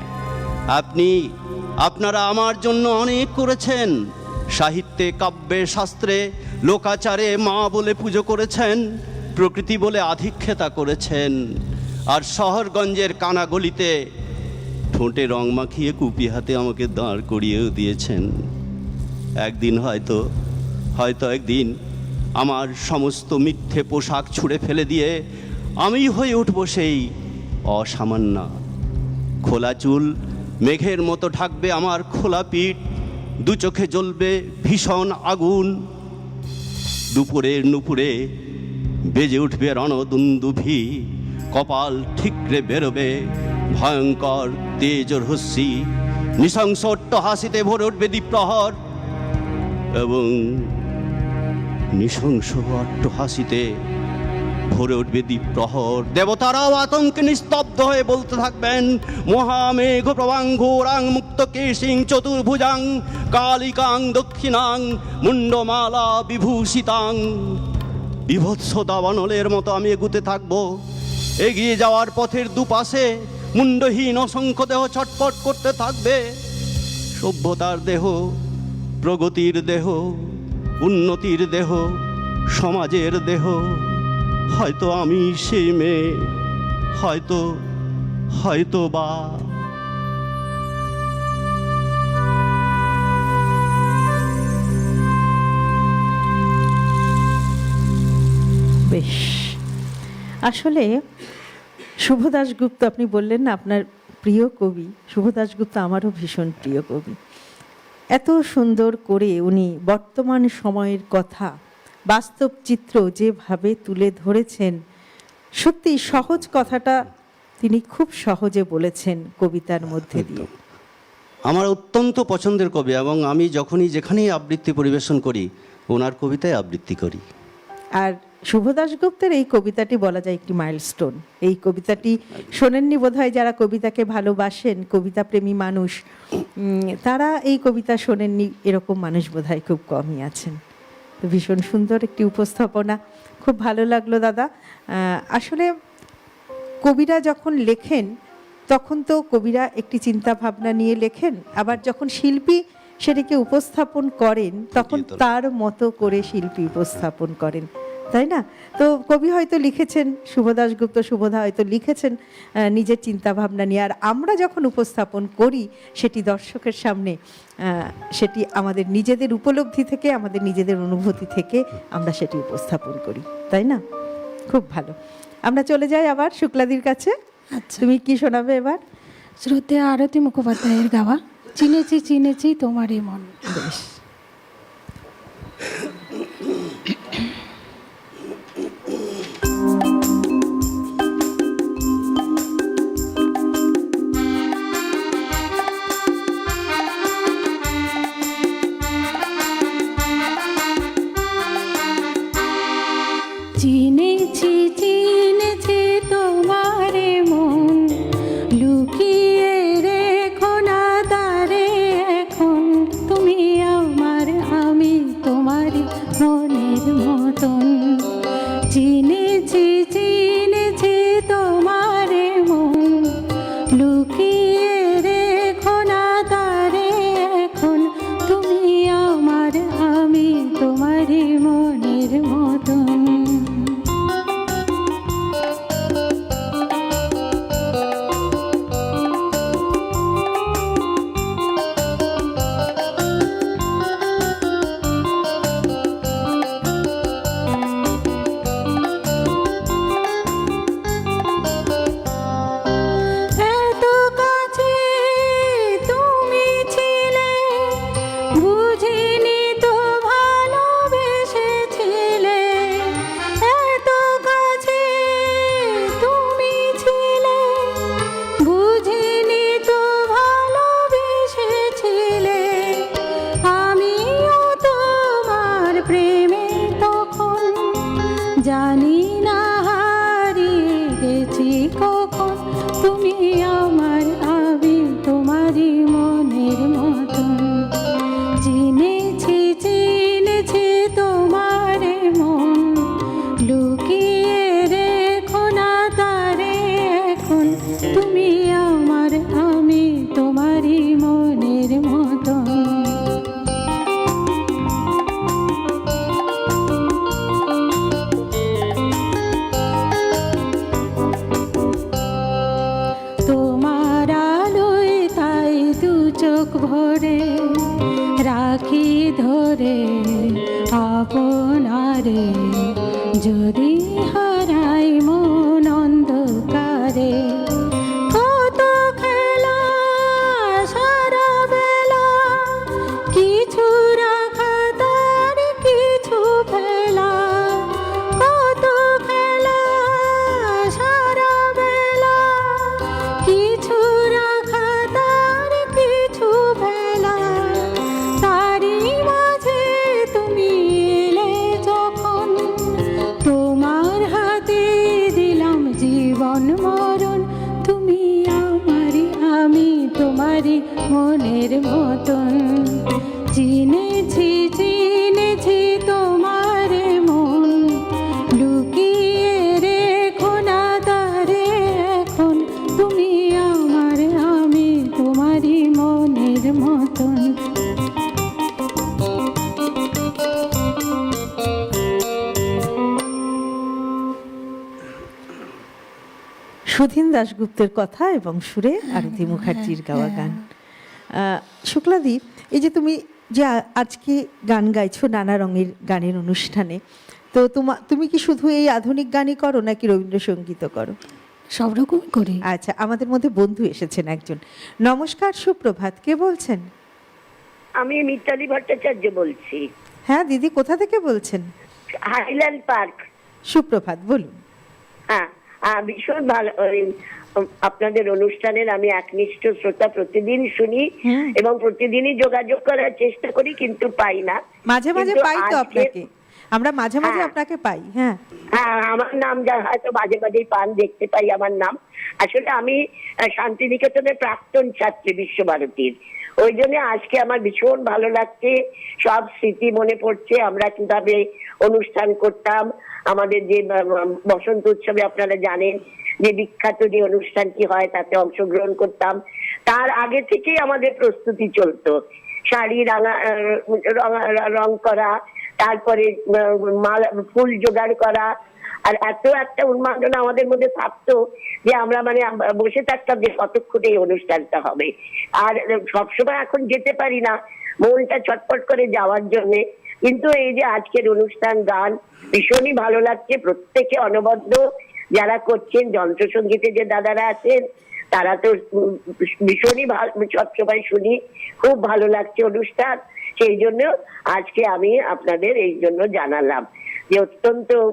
আপনারা আমার জন্য অনেক করেছেন। সাহিত্যে, কাব্যে, শাস্ত্রে, লোকাচারে মা বলে পুজো করেছেন, প্রকৃতি বলে আধিক্ষেতা করেছেন। আর শহরগঞ্জের কানাগলিতে ঠোঁটে রং মাখিয়ে কুপি হাতে আমাকে দাঁড় করিয়েও দিয়েছেন। একদিন হয়তো একদিন আমার সমস্ত মিথ্যে পোশাক ছুঁড়ে ফেলে দিয়ে আমি হয়ে উঠব সেই অসামান্যা। খোলা চুল মেঘের মতো ঢাকবে আমার খোলা পিঠ, দু চোখে জ্বলবে ভীষণ আগুন। দুপুরের নুপুরে বেজে উঠবে রণদুন্দুভি, কপাল ঠিকরে বেরোবে ভয়ঙ্কর তেজ রহস্যি। নৃশংস অট্টহাসিতে ভরে উঠবে দ্বিপ্রহর, এবং নৃশংস অট্টহাসিতে ভরে উঠবে দ্বিপ্রহর। দেবতারাও আতঙ্কে নিস্তব্ধ হয়ে বলতে থাকবেন, মহামেঘ প্রবাঙ্ঘোরাং মুক্ত কেশিং চতুর্ভুজাং কালিকাং দক্ষিণাং মুন্ডমালা বিভূষিতাং। বিভৎস দাবানলের মতো আমি এগুতে থাকবো। এগিয়ে যাওয়ার পথের দুপাশে মুন্ডহীন অসংখ্য দেহ ছটফট করতে থাকবে। সভ্যতার দেহ, প্রগতির দেহ, উন্নতির দেহ, সমাজের দেহ। হয়তো আমি সেই মেয়ে, হয়তো বা।
বেশ, আসলে শুভ দাশগুপ্ত, আপনি বললেন না আপনার প্রিয় কবি। শুভ দাশগুপ্ত আমারও ভীষণ প্রিয় কবি। এত সুন্দর করে উনি বর্তমান সময়ের কথা, বাস্তব চিত্র যেভাবে তুলে ধরেছেন, সত্যি সহজ কথাটা তিনি খুব সহজে বলেছেন কবিতার মধ্যে দিয়ে।
আমার অত্যন্ত পছন্দের কবি, এবং আমি যখনই যেখানেই আবৃত্তি পরিবেশন করি ওনার কবিতায় আবৃত্তি করি।
আর শুভ দাশগুপ্তের এই কবিতাটি বলা যায় একটি মাইলস্টোন। এই কবিতাটি শোনেননি বোধহয় যারা কবিতাকে ভালোবাসেন, কবিতা প্রেমী মানুষ, তারা এই কবিতা শোনেননি এরকম মানুষ বোধহয় খুব কমই আছেন। তো ভীষণ সুন্দর একটি উপস্থাপনা, খুব ভালো লাগলো দাদা। আসলে কবিরা যখন লেখেন তখন তো কবিরা একটি চিন্তা ভাবনা নিয়ে লেখেন, আবার যখন শিল্পী সেটাকে উপস্থাপন করেন তখন তার মতো করে শিল্পী উপস্থাপন করেন, তাই না? তো কবি হয়তো লিখেছেন, শুভ দাশগুপ্ত শুভদা হয়তো লিখেছেন নিজের চিন্তা ভাবনা নিয়ে, আর আমরা যখন উপস্থাপন করি সেটি দর্শকের সামনে, সেটি আমাদের নিজেদের উপলব্ধি থেকে, আমাদের নিজেদের অনুভূতি থেকে আমরা সেটি উপস্থাপন করি, তাই না? খুব ভালো। আমরা চলে যাই আবার শুক্লাদির কাছে।
আচ্ছা,
তুমি কি শোনাবে এবার?
শ্রদ্ধেয় আরতি মুখোপাধ্যায়ের গাওয়া চিনেছি চিনেছি তোমারই মন।
বেশ।
লুকিয়ে রেখো না তারে এখন, তুমি আমার আমি তোমারই মনের মতন। চিনেছি চিনেছি তোমারে মন, লুকিয়ে রেখো না তারে এখন, তুমি আমার আমি তোমারই মনের মতন। এত কাছে তুমি ছিলে, বুঝিনি তো ভালোবেসেছিলে। এত কাছে তুমি ছিলে, বুঝিনি তো ভালোবেসেছিলে। আমিও তোমার প্রেমে তখন জানি না হারিয়ে গেছি কখন, তুমি আমার আমি তোমারই মনের মতন। চিনেছি চিনেছি তোমারে মন, লুকিয়ে রেখো না তারে এখন, তুমি আমার আমি তোমারই মনের মতন। তোমার আলোয় তাই দু চোখ ভরে রাখি ধরে আপনারে, যদি হারাই মন অন্ধকারে। কত খেলা সারা বেলা, কিছু রাখা তার কিছু ফেলা। কত খেলা সারা বেলা, কিছু রাখা তার কিছু ফেলা। তারই মাঝে তুমি এলে যখন, তোমার হাতে দিলাম জীবন মরণ, তুমি আমারই আমি তোমারই মনের মতন। চিনেছি চিনেছি তোমারে মন, লুকিয়ে রেখো না তারে এখন, তুমি আমার আমি তোমারই মনের মতন।
সুধীন দাশগুপ্তের কথা এবং সুরে আরতি মুখার্জির গাওয়া গান। শুক্লাদি, এই যে তুমি যে আজকে গান গাইছো নানা রঙের গানের অনুষ্ঠানে, তো তুমি কি শুধু এই আধুনিক গানই করো নাকি রবীন্দ্রসঙ্গীতও করো?
সব রকমই করি।
আচ্ছা, আমাদের মধ্যে বন্ধু এসেছেন একজন। নমস্কার, সুপ্রভাত, কে বলছেন?
আমি মিতালি ভট্টাচার্য বলছি।
হ্যাঁ দিদি, কোথা থেকে বলছেন?
Highland park.
সুপ্রভাত, বলুন।
হ্যাঁ, ভীষণ ভালো। আপনাদের অনুষ্ঠানের আমি একনিষ্ঠ শ্রোতা, প্রতিদিন শুনি এবং প্রতিদিনই যোগাযোগ করার চেষ্টা করি, কিন্তু পাই না।
মাঝে মাঝে
কিন্তু
পাই তো
আজকে-
আপনাকে, আমরা মাঝে মাঝে
হ্যাঁ।
আপনাকে পাই। হ্যাঁ
হ্যাঁ, আমার নাম যা হয়তো মাঝে মাঝেই পান, দেখতে পাই আমার নাম। আসলে আমি শান্তিনিকেতনের প্রাক্তন ছাত্রী বিশ্বভারতীর, ওই জন্য আজকে আমার ভীষণ ভালো লাগছে। সব স্মৃতি মনে পড়ছে, আমরা কিভাবে অনুষ্ঠান করতাম। আমাদের যে বসন্ত উৎসবে আপনারা জানেন যে বিখ্যাত যে অনুষ্ঠানটি হয় তাতে অংশগ্রহণ করতাম। তার আগে থেকেই আমাদের প্রস্তুতি চলতো, শাড়ি রং করা, তারপরে ফুল জোগাড় করা, আর এত একটা উন্মাদনা আমাদের মধ্যে থাকতো যে আমরা মানে বসে থাকতাম যে কতক্ষণে এই অনুষ্ঠানটা হবে। আর সবসময় এখন যেতে পারি না, মনটা ছটফট করে যাওয়ার জন্যে। কিন্তু এই যে আজকের অনুষ্ঠান, গান ভীষণই ভালো লাগছে। প্রত্যেকে অনবদ্য যারা করছেন, যন্ত্রসঙ্গীতে যে দাদারা আছেন তারা তো ভীষণই সবসময় শুনি, খুব ভালো লাগছে অনুষ্ঠান। সেই জন্য আজকে আমি আপনাদের এই জন্য জানালাম যে অত্যন্ত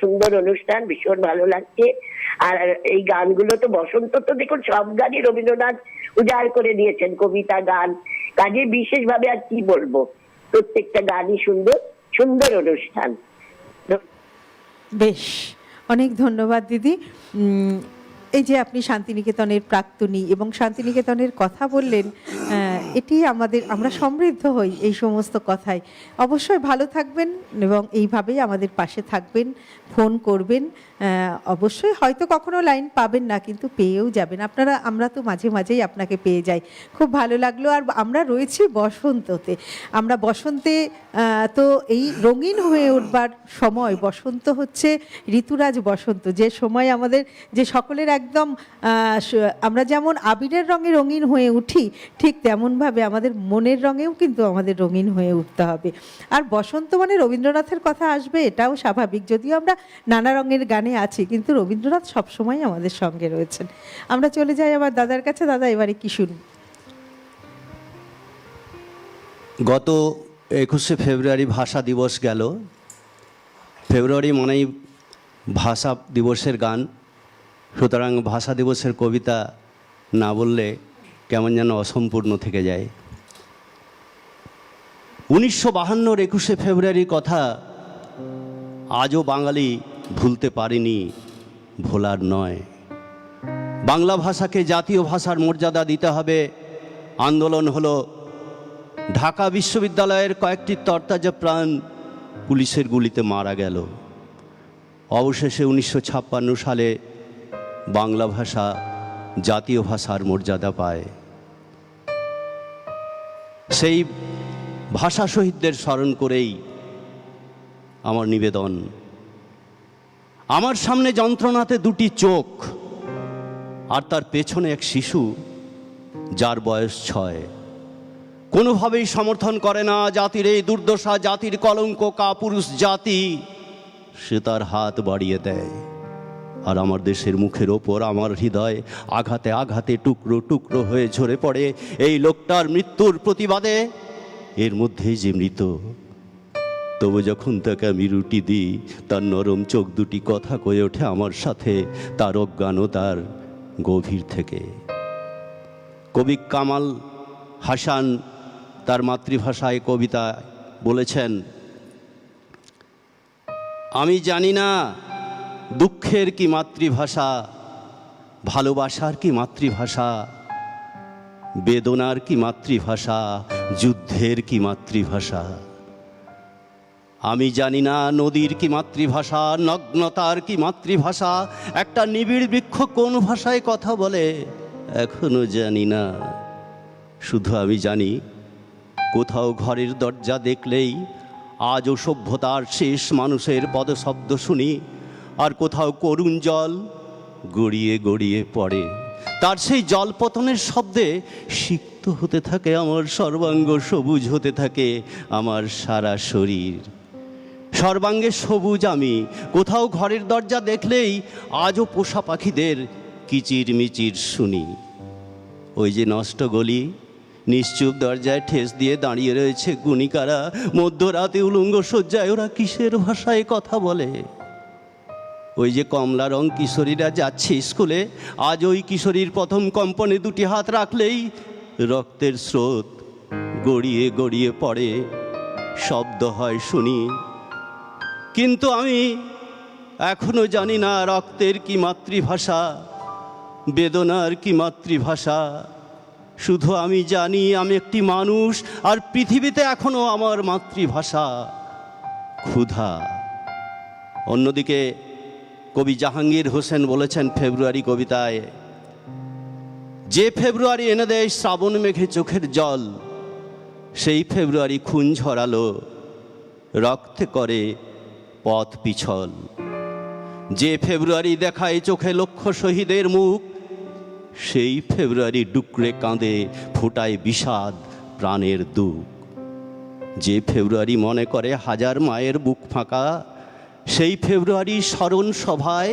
সুন্দর অনুষ্ঠান, ভীষণ ভালো লাগছে। আর এই গানগুলো তো বসন্ত তো দেখুন সব গানই রবীন্দ্রনাথ উজাড় করে দিয়েছেন, কবিতা গান, কাজে বিশেষভাবে আর কি বলবো, প্রত্যেকটা গানই সুন্দর, সুন্দর অনুষ্ঠান।
বেশ, অনেক ধন্যবাদ দিদি। এই যে আপনি শান্তিনিকেতনের প্রাক্তনী এবং শান্তিনিকেতনের কথা বললেন, এটি আমরা সমৃদ্ধ হই এই সমস্ত কথায়। অবশ্যই ভালো থাকবেন এবং এইভাবেই আমাদের পাশে থাকবেন, ফোন করবেন। অবশ্যই হয়তো কখনো লাইন পাবেন না, কিন্তু পেয়েও যাবেন আমরা তো মাঝে মাঝেই আপনাকে পেয়ে যাই। খুব ভালো লাগলো। আর আমরা রয়েছি বসন্ততে। আমরা বসন্তে তো এই রঙিন হয়ে উঠবার সময়, বসন্ত হচ্ছে ঋতুরাজ বসন্ত, যে সময় আমাদের যে সকলের একদম আমরা যেমন আবিরের রঙে রঙিন হয়ে উঠি, ঠিক তেমনভাবে আমাদের মনের রঙেও কিন্তু আমাদের রঙিন হয়ে উঠতে হবে। আর বসন্ত মানে রবীন্দ্রনাথের কথা আসবে, এটাও স্বাভাবিক। যদিও আমরা নানা রঙের গানে আছি, কিন্তু রবীন্দ্রনাথ সবসময় আমাদের সঙ্গে রয়েছেন। আমরা চলে যাই আবার দাদার কাছে। দাদা, এবারে কি শুনি?
গত 21শে ফেব্রুয়ারি ভাষা দিবস গেল। ফেব্রুয়ারি মানেই ভাষা দিবসের গান, সুতরাং ভাষা দিবসের কবিতা না বললে কেমন যেন অসম্পূর্ণ থেকে যায়। 1952-র 21শে ফেব্রুয়ারির কথা আজও বাঙালি ভুলতে পারেনি, ভোলার নয়। বাংলা ভাষাকে জাতীয় ভাষার মর্যাদা দিতে হবে আন্দোলন হলো। ঢাকা বিশ্ববিদ্যালয়ের কয়েকটি তরতাজা প্রাণ পুলিশের গুলিতে মারা গেল। অবশেষে 1956 সালে বাংলা ভাষা জাতীয় ভাষার মর্যাদা পায়। সেই ভাষা শহীদদের স্মরণ করেই আমার নিবেদন। আমার সামনে যন্ত্রণাতে দুটি চোখ, আর তার পেছনে এক শিশু যার বয়স 6। কোনোভাবেই সমর্থন করে না জাতির এই দুর্দশা, জাতির কলঙ্ক, কাপুরুষ জাতি। সে তার হাত বাড়িয়ে দেয়, আর আমার দেশের মুখের ওপর আমার হৃদয় আঘাতে আঘাতে টুকরো টুকরো হয়ে ঝরে পড়ে। এই লোকটার মৃত্যুর প্রতিবাদে, এর মধ্যেই যে মৃত, তবু যখন তাকে আমি রুটি দিই, তার নরম চোখ দুটি কথা কয়ে ওঠে আমার সাথে, তার অজ্ঞানতার গভীর থেকে। কবি কামাল হাসান তার মাতৃভাষায় কবিতা বলেছেন, আমি জানি না দুঃখের কি মাতৃভাষা, ভালোবাসার কি মাতৃভাষা, বেদনার কি মাতৃভাষা, যুদ্ধের কি মাতৃভাষা। আমি জানি না নদীর কি মাতৃভাষা, নগ্নতার কি মাতৃভাষা, একটা নিবিড় বৃক্ষ কোন ভাষায় কথা বলে এখনো জানি না। শুধু আমি জানি কোথাও ঘরের দরজা দেখলেই আজও সভ্যতার শেষ মানুষের পদশব্দ শুনি, আর কোথাও করুণ জল গড়িয়ে গড়িয়ে পড়ে, তার সেই জলপতনের শব্দে সিক্ত হতে থাকে আমার সর্বাঙ্গ, সবুজ হতে থাকে আমার সারা শরীর। সর্বাঙ্গে সবুজ আমি। কোথাও ঘরের দরজা দেখলেই আজও পোষা পাখিদের কিচির মিচির শুনি। ওই যে নষ্ট গলি, নিশ্চুপ দরজায় ঠেস দিয়ে দাঁড়িয়ে রয়েছে গুণিকারা, মধ্যরাতে উলঙ্গ শয্যায় ওরা কিসের ভাষায় কথা বলে। ওই যে কমলা রং কিশোরীরা যাচ্ছে স্কুলে, আজ ওই কিশোরীর প্রথম কম্পনে দুটি হাত রাখলেই রক্তের স্রোত গড়িয়ে গড়িয়ে পড়ে, শব্দ হয় শুনি। কিন্তু আমি এখনো জানি না রক্তের কি মাতৃভাষা, বেদনার কি মাতৃভাষা। শুধু আমি জানি আমি একটি মানুষ, আর পৃথিবীতে এখনো আমার মাতৃভাষা ক্ষুধা। অন্যদিকে কবি জাহাঙ্গীর হোসেন বলেছেন ফেব্রুয়ারি কবিতায়, যে ফেব্রুয়ারি এনে দেয় শ্রাবণ মেঘে চোখের জল, সেই ফেব্রুয়ারি খুন ঝরালো, রক্তে করে পথ পিছল। যে ফেব্রুয়ারি দেখায় চোখে লক্ষ শহীদের মুখ, সেই ফেব্রুয়ারি ডুকরে কাঁদে, ফোটায় বিষাদ প্রাণের দুঃখ। যে ফেব্রুয়ারি মনে করে হাজার মায়ের বুক ফাঁকা, সেই ফেব্রুয়ারি স্মরণ সভায়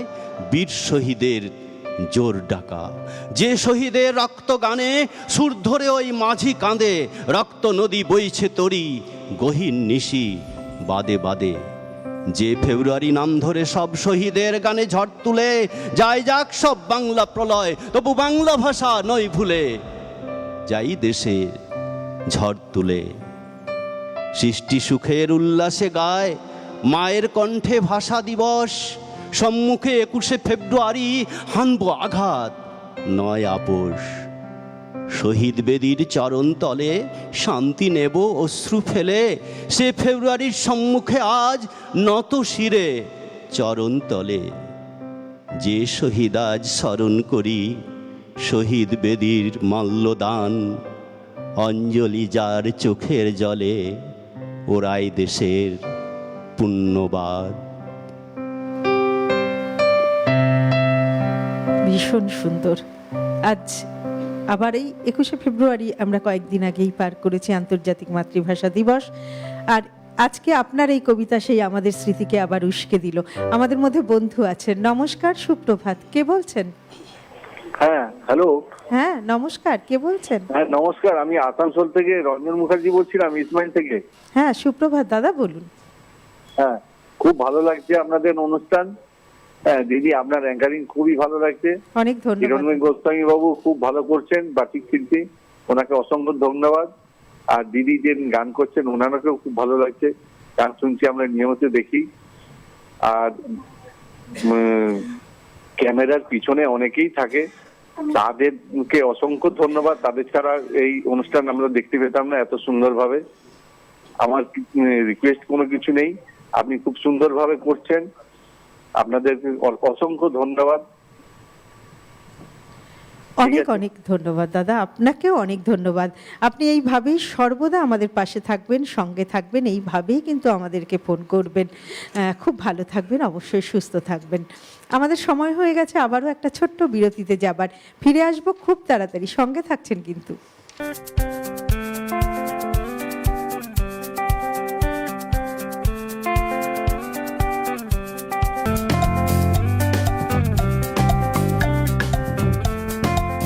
বীর শহীদের জোর ডাকা। যে শহীদের রক্ত গানে সুর ধরে ওই মাঝি কাঁদে, রক্ত নদী বইছে তরি গহীন নিশি বাদে বাদে। যে ফেব্রুয়ারি নাম ধরে সব শহীদের গানে ঝড় তুলে, যায় যাক সব বাংলা প্রলয়, তবু বাংলা ভাষা নয় ভুলে, যাই দেশে ঝড় তুলে। সৃষ্টি সুখের উল্লাসে গায় মায়ের কণ্ঠে ভাষা দিবস, সম্মুখে 21শে ফেব্রুয়ারি হানব আঘাত, 9 আপোষ। শহীদ বেদির চরণ তলে শান্তি নেব অশ্রু ফেলে, সে ফেব্রুয়ারির সম্মুখে আজ নত শিরে চরণ তলে। যে শহীদ আজ স্মরণ করি, শহীদ বেদির মাল্যদান, অঞ্জলি যার চোখের জলে, ওরাই দেশের পুণ্যবাদ।
ভীষণ সুন্দর। আজ আবার এই 21শে ফেব্রুয়ারি আমরা কয়েকদিন আগেই পার করেছি আন্তর্জাতিক মাতৃভাষা দিবস, আর আজকে আপনার এই কবিতা সেই আমাদের স্মৃতিকে আবার উস্কে দিল। আমাদের মধ্যে বন্ধু আছেন। নমস্কার, সুপ্রভাত, কে বলছেন?
হ্যাঁ, হ্যালো।
হ্যাঁ নমস্কার, কে বলছেন?
হ্যাঁ নমস্কার, আমি আসানসোল থেকে রঞ্জন মুখার্জি বলছিলাম, ইসমাইল থেকে।
হ্যাঁ সুপ্রভাত দাদা, বলুন।
হ্যাঁ, খুব ভালো লাগছে আপনাদের অনুষ্ঠান। হ্যাঁ দিদি, আপনার অ্যাঙ্কারিং খুবই ভালো লাগছে।
অনেক ধন্যবাদ।
হিরণময় গোস্বামী বাবু খুব ভালো করছেন, বাচিক শিল্পী, ওনাকে অসংখ্য ধন্যবাদ। আর দিদি যে গান করছেন ওনাকেও খুব ভালো লাগছে, গান শুনছি, আমরা নিয়মিত দেখি। আর ক্যামেরার পিছনে অনেকেই থাকে, তাদেরকে অসংখ্য ধন্যবাদ। তাদের ছাড়া এই অনুষ্ঠান আমরা দেখতে পেতাম না এত সুন্দরভাবে। আমার রিকোয়েস্ট কোনো কিছু নেই, আপনি খুব সুন্দরভাবে করছেন, আপনাদেরকে অসংখ্য ধন্যবাদ।
অনেক অনেক ধন্যবাদ দাদা, আপনাকেও অনেক ধন্যবাদ। আপনি এইভাবেই সর্বদা আমাদের পাশে থাকবেন, সঙ্গে থাকবেন, এইভাবেই কিন্তু আমাদেরকে ফোন করবেন। খুব ভালো থাকবেন, অবশ্যই সুস্থ থাকবেন। আমাদের সময় হয়ে গেছে আবারও একটা ছোট্ট বিরতিতে যাবার। ফিরে আসবো খুব তাড়াতাড়ি, সঙ্গে থাকছেন কিন্তু।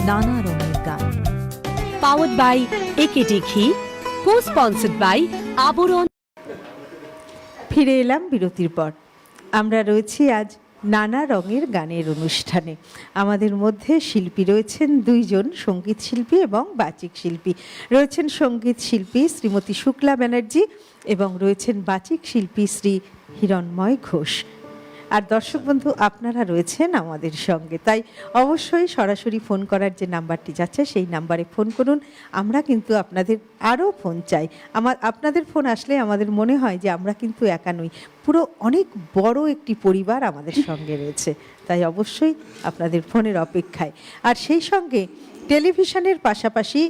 নানা রঙের গান, পাওয়ার্ড বাই একেডি ঘি, কো স্পন্সর্ড বাই আবরণ।
ফিরে এলাম বিরতির পর। আমরা রয়েছি আজ নানা রঙের গানের অনুষ্ঠানে। আমাদের মধ্যে শিল্পী রয়েছেন দুইজন, সঙ্গীত শিল্পী এবং বাচিক শিল্পী। রয়েছেন সঙ্গীত শিল্পী শ্রীমতী শুক্লা ব্যানার্জি এবং রয়েছেন বাচিক শিল্পী শ্রী হিরণময় ঘোষ। আর দর্শক বন্ধু আপনারা রয়েছেন আমাদের সঙ্গে, তাই অবশ্যই সরাসরি ফোন করার যে নাম্বারটি যাচ্ছে সেই নাম্বারে ফোন করুন। আমরা কিন্তু আপনাদের আরও ফোন চাই। আপনাদের ফোন আসলে আমাদের মনে হয় যে আমরা কিন্তু একা নই, পুরো অনেক বড় একটি পরিবার আমাদের সঙ্গে রয়েছে। তাই অবশ্যই আপনাদের ফোনের অপেক্ষায়। আর সেই সঙ্গে টেলিভিশনের পাশাপাশি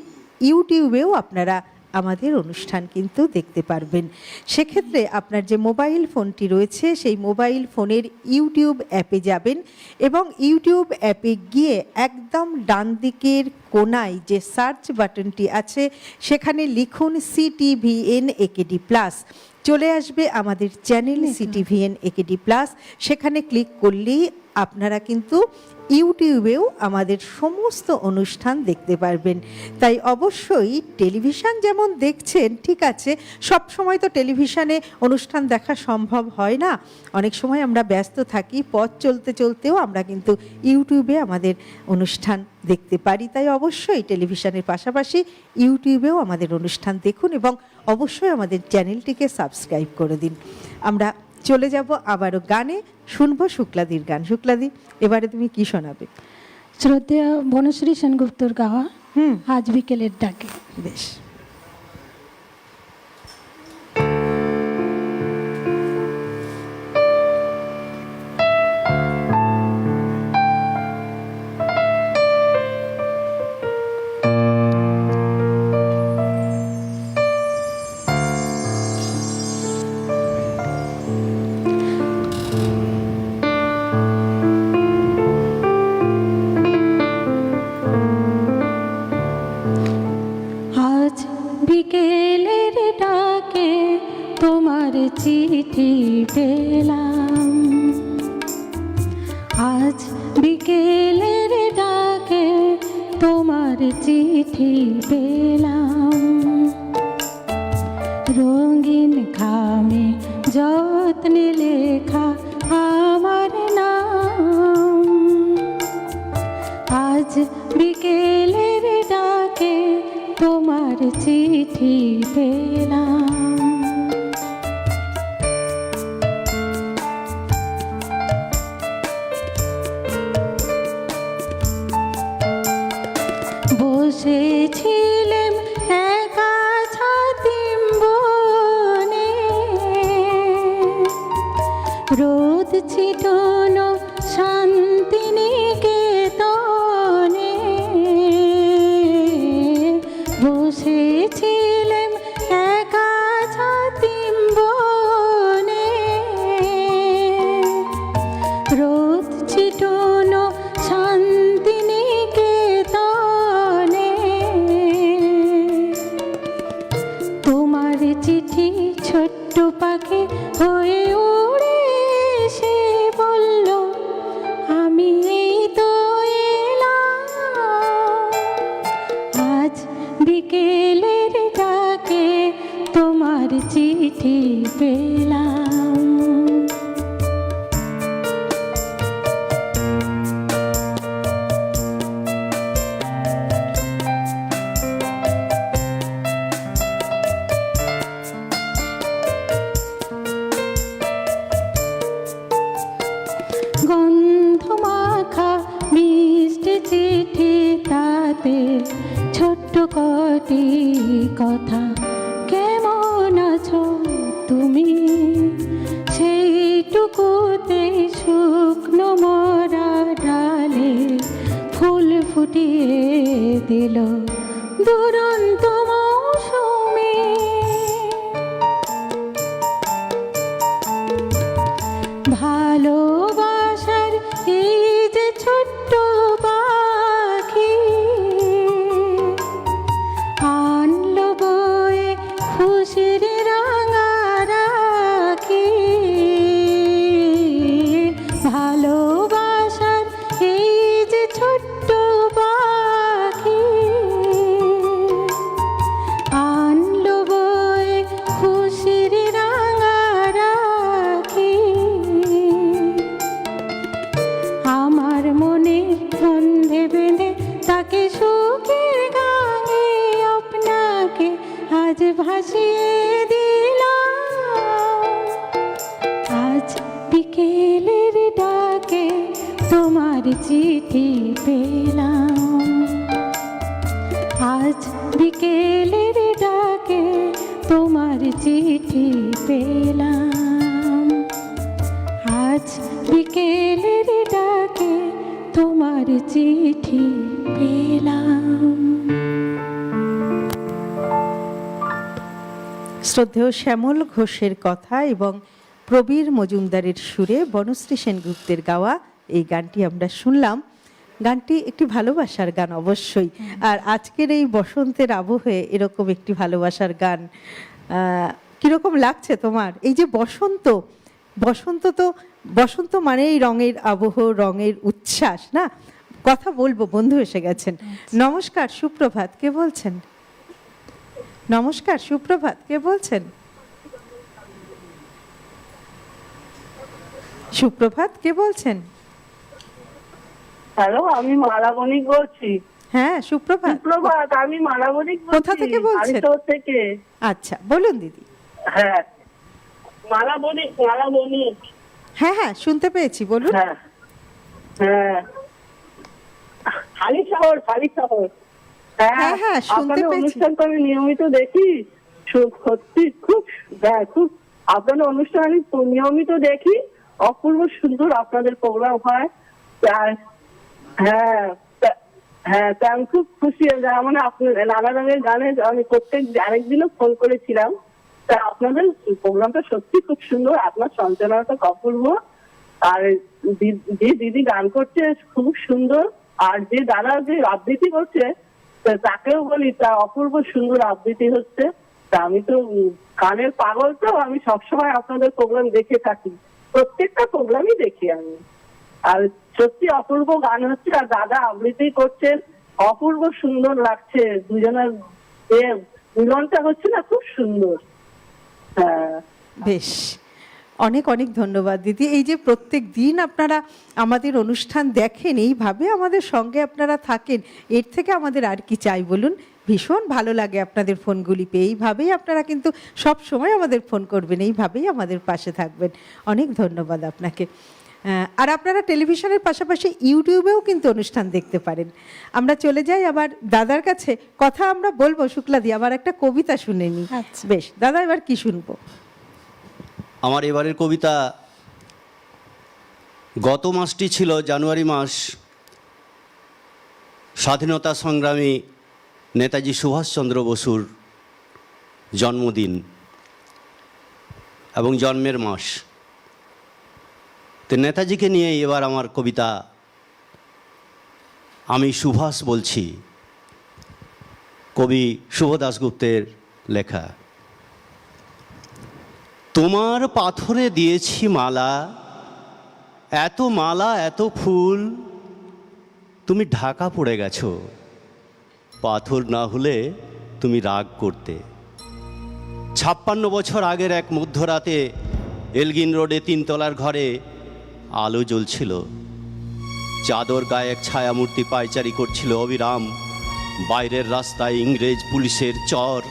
ইউটিউবেও আপনারা আমাদের অনুষ্ঠান কিন্তু দেখতে পারবেন। সেক্ষেত্রে আপনার যে মোবাইল ফোনটি রয়েছে সেই মোবাইল ফোনের ইউটিউব অ্যাপে যাবেন এবং ইউটিউব অ্যাপে গিয়ে একদম ডান দিকের কোনায় যে সার্চ বাটনটি আছে সেখানে লিখুন CTVN AKD প্লাস। চলে আসবে আমাদের চ্যানেল CTVN AKD প্লাস। সেখানে ক্লিক করলেই আপনারা কিন্তু ইউটিউবেও আমাদের সমস্ত অনুষ্ঠান দেখতে পারবেন। তাই অবশ্যই টেলিভিশন যেমন দেখছেন, ঠিক আছে, সব সময় তো টেলিভিশনে অনুষ্ঠান দেখা সম্ভব হয় না, অনেক সময় আমরা ব্যস্ত থাকি, পথ চলতে চলতেও আমরা কিন্তু ইউটিউবে আমাদের অনুষ্ঠান দেখতে পারি। তাই অবশ্যই টেলিভিশনের পাশাপাশি ইউটিউবেও আমাদের অনুষ্ঠান দেখুন এবং অবশ্যই আমাদের চ্যানেলটিকে সাবস্ক্রাইব করে দিন। আমরা চলে যাব আবারও গানে, শুনবো শুক্লাদির গান। শুক্লাদি, এবারে তুমি কি শোনাবে?
শ্রদ্ধেয় বনশ্রী সেনগুপ্তর গাওয়া আজ বিকেলের ডাকে।
বেশ।
বিকেলের ডাকে তোমার চিঠি পেলাম, আজ বিকেলের ডাকে তোমার চিঠি পেলাম, রঙিন খামে যত্নে লেখা আমার নাম, আজ বিকেলের ডাকে তোমার চিঠি পেলাম। বসেছিলেম একা ছাতিম বনে, রোদ ছিটানো শান্তিনিকেতনে, বসেছিলেম একা ছাতিম বনে, রোদ ছিটানো শান্তিনিকেতনে, তোমার চিঠি ছোট্ট পাখি হয়ে উড়ে এসে বলল, আমি এই তো এলাম, আজ বিকেলের ডাকে তোমার চিঠি পেলাম। গন্ধ মাখা মিষ্টি চিঠি, তাতে ছোট্ট কটি কথা, কেমন আছো তুমি, সেইটুকুতে শুকনো মরা ডালে ফুল ফুটিয়ে দিল দুরন্ত মৌসুমে। ভালোবাসার এই যে ছোট্ট পাখি, আনলো বয়ে খুশির রাঙা রাখি। ভালোবাসার এই যে ছোট্ট পাখি, আনলো বয়ে খুশির রাঙা রাখি। আমার মনে বন্ধে বেঁধে তাকে সুখের গানে আপনাকে আজ ভাসিয়ে দিলাম, আজ বিকেলের ডাকে তোমার চিঠি পেলাম, আজ বিকেলের ডাকে তোমার চিঠি পেলাম, আজ বিকেলের ডাকে তোমার চিঠি পেলাম।
শ্রদ্ধেয় শ্যামল ঘোষের কথা এবং প্রবীর মজুমদারের সুরে বনশ্রী সেনগুপ্তের গাওয়া এই গানটি আমরা শুনলাম। গানটি একটি ভালোবাসার গান অবশ্যই, আর আজকের এই বসন্তের আবহে এরকম একটি ভালোবাসার গান কিরকম লাগছে তোমার? এই যে বসন্ত, বসন্ত মানে এই রঙের আবহ, রঙের উচ্ছ্বাস না? কথা বলবো, বন্ধু এসে গেছেন। নমস্কার, সুপ্রভাত, কে বলছেন? নমস্কার, সুপ্রভাত, কে বলছেন? সুপ্রভাত, কে বলছেন?
হ্যালো, আমি মালাবণী বলছি।
হ্যাঁ, সুপ্রভাত।
সুপ্রভাত, আমি মালাবণী বলছি।
কোথা থেকে বলছেন?
হালিশহর থেকে।
আচ্ছা, বলুন দিদি।
হ্যাঁ, মালাবণী।
হ্যাঁ হ্যাঁ, শুনতে পেয়েছি, বলুন।
হ্যাঁ হ্যাঁ, হালিশহর।
হ্যাঁ হ্যাঁ, শুনতে
আপনাদের
পেয়েছি।
অনুষ্ঠান তো আমি নিয়মিত দেখি, সত্যি খুব আপনাদের অনুষ্ঠান আমি নিয়মিত দেখি, অপূর্ব সুন্দর আপনাদের প্রোগ্রাম হয়। হ্যাঁ, আমি খুব খুশি, মানে আপনার নানা রঙের গানে আমি আরেকদিনও ফোন করেছিলাম। তা আপনাদের প্রোগ্রামটা সত্যি খুব সুন্দর, আপনার সঞ্চালনটা অপূর্ব, আর যে দিদি গান করছে খুব সুন্দর, আর যে দাদা যে আবৃত্তি করছে তাকেও বলি, তা অপূর্ব সুন্দর আবৃত্তি হচ্ছে। তা আমি তো গানের পাগল, তো আমি সবসময় আপনাদের প্রোগ্রাম দেখে থাকি, প্রত্যেকটা প্রোগ্রামই দেখি আমি। আর সত্যি অপূর্ব গান হচ্ছে, আর দাদা আবৃত্তি করছেন, অপূর্ব সুন্দর লাগছে, দুজনের মিলনটা হচ্ছে না, খুব সুন্দর। হ্যাঁ,
বেশ, অনেক অনেক ধন্যবাদ দিদি। এই যে প্রত্যেক দিন আপনারা আমাদের অনুষ্ঠান দেখেন, এইভাবে আমাদের সঙ্গে আপনারা থাকেন, এর থেকে আমাদের আর কি চাই বলুন? ভীষণ ভালো লাগে আপনাদের ফোনগুলি পেয়ে। এইভাবেই আপনারা কিন্তু সব সময় আমাদের ফোন করবেন, এইভাবেই আমাদের পাশে থাকবেন। অনেক ধন্যবাদ আপনাকে। আর আপনারা টেলিভিশনের পাশাপাশি ইউটিউবেও কিন্তু অনুষ্ঠান দেখতে পারেন। আমরা চলে যাই আবার দাদার কাছে, কথা আমরা বলবো শুক্লাদি, আবার একটা কবিতা শুনে নিই।
আচ্ছা।
বেশ দাদা, এবার কি শুনবো?
আমার এবারের কবিতা, গত মাসটি ছিল জানুয়ারি মাস, স্বাধীনতা সংগ্রামী নেতাজি সুভাষচন্দ্র বসুর জন্মদিন এবং জন্মের মাস। তো নেতাজিকে নিয়ে এবার আমার কবিতা, আমি সুভাষ বলছি, কবি শুভ দাশগুপ্তের লেখা। তোমার পাথরে দিয়েছি মালা, এত ফুল, তুমি ঢাকা পড়ে গেছো, পাথর না হলে তুমি রাগ করতে। 56 বছর আগের এক মধ্যরাতে এলগিন রোডে 3 তলার ঘরে আলো জ্বলছিল, চাদর গায়ে এক ছায়ামূর্তি পায়চারি করছিল অবিরাম। বাইরের রাস্তায় ইংরেজ পুলিশের চর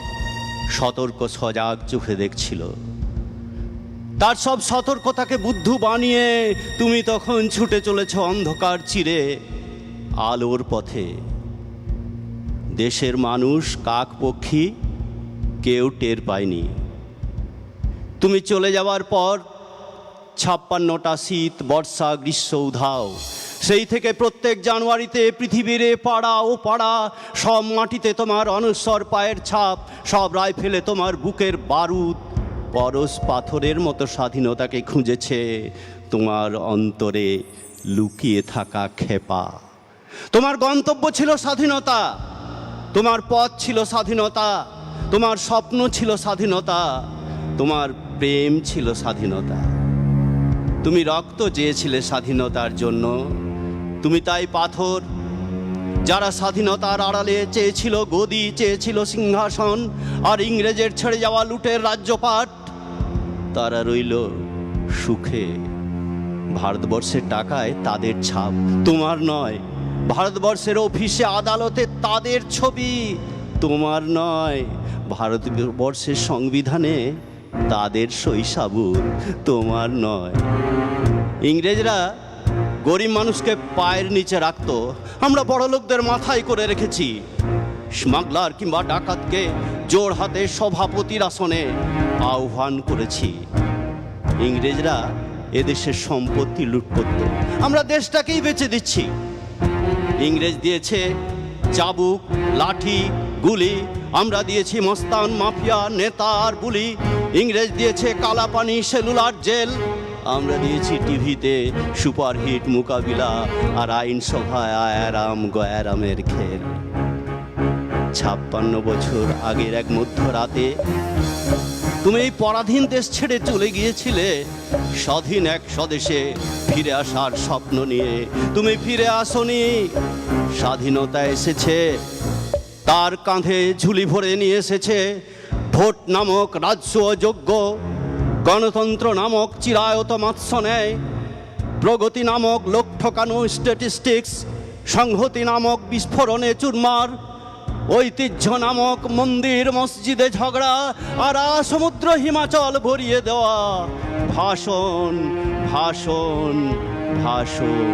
সতর্ক সজাগ চোখে দেখছিল। তার সব সতর্কতাকে বুদ্ধু বানিয়ে তুমি তখন ছুটে চলেছ অন্ধকার চিরে আলোর পথে। দেশের মানুষ কাক পক্ষী কেউ টের পায়নি। তুমি চলে যাওয়ার পর 56টা শীত, বর্ষা, গ্রীষ্ম, উধাও। সেই থেকে প্রত্যেক জানুয়ারিতে পৃথিবীর পাড়া ও পাড়া সব মাটিতে তোমার অনশ্বর পায়ের ছাপ, সব রাইফেলে তোমার বুকের বারুদ পরশ পাথরের মতো স্বাধীনতাকে খুঁজেছে তোমার অন্তরে লুকিয়ে থাকা ক্ষেপা। তোমার গন্তব্য ছিল স্বাধীনতা, তোমার পথ ছিল স্বাধীনতা, তোমার স্বপ্ন ছিল স্বাধীনতা, তোমার প্রেম ছিল স্বাধীনতা। তুমি রক্ত চেয়েছিলে স্বাধীনতার জন্য, তুমি তাই পাথর। যারা স্বাধীনতার আড়ালে চেয়েছিল গদি, চেয়েছিল সিংহাসন আর ইংরেজের ছেড়ে যাওয়া লুটের রাজ্যপাট, তারা রইল সুখে। ভারতবর্ষের টাকায় তাদের ছাপ, তোমার নয়। ভারতবর্ষের অফিসে আদালতে তাদের ছবি, তোমার নয়। ভারতবর্ষের সংবিধানে তাদের সই সাবুত, তোমার নয়। ইংরেজরা গরিব মানুষকে পায়ের নিচে রাখত, আমরা বড় লোকদের মাথায় করে রেখেছি। স্মাগলার কিংবা ডাকাতকে জোর হাতে সভাপতির আসনে আহ্বান করেছি। ইংরেজরা এদেশের সম্পত্তি লুট করত, আমরা দেশটাকেই বেচে দিচ্ছি। ইংরেজ দিয়েছে চাবুক, লাঠি, গুলি, আমরা দিয়েছি মস্তান, মাফিয়া, নেতা আর বুলি। ইংরেজ দিয়েছে কালাপানি, সেলুলার জেল, আমরা দিয়েছি টিভিতে সুপারহিট মোকাবিলা আর আইনসভায় আয়ারাম গয়ারামের খেল। 56 বছর আগের এক মধ্যরাতে তুমি এই পরাধীন দেশ ছেড়ে চলে গিয়েছিলে স্বাধীন এক স্বদেশে ফিরে আসার স্বপ্ন নিয়ে। তুমি ফিরে আসনি, স্বাধীনতা এসেছে, তার কাঁধে ঝুলি ভরে নিয়ে এসেছে ভোট নামক রাজস্ব যোগ্য, গণতন্ত্র নামক চিরায়ত মাৎস্য নেয়, প্রগতি নামক লোক ঠকানো স্ট্যাটিস্টিক্স, সংহতি নামক বিস্ফোরণে চুরমার, ঐতিহ্য নামক মন্দির মসজিদে ঝগড়া, আর সমুদ্র হিমাচল ভরিয়ে দেওয়া ভাষণ ভাষণ ভাষণ।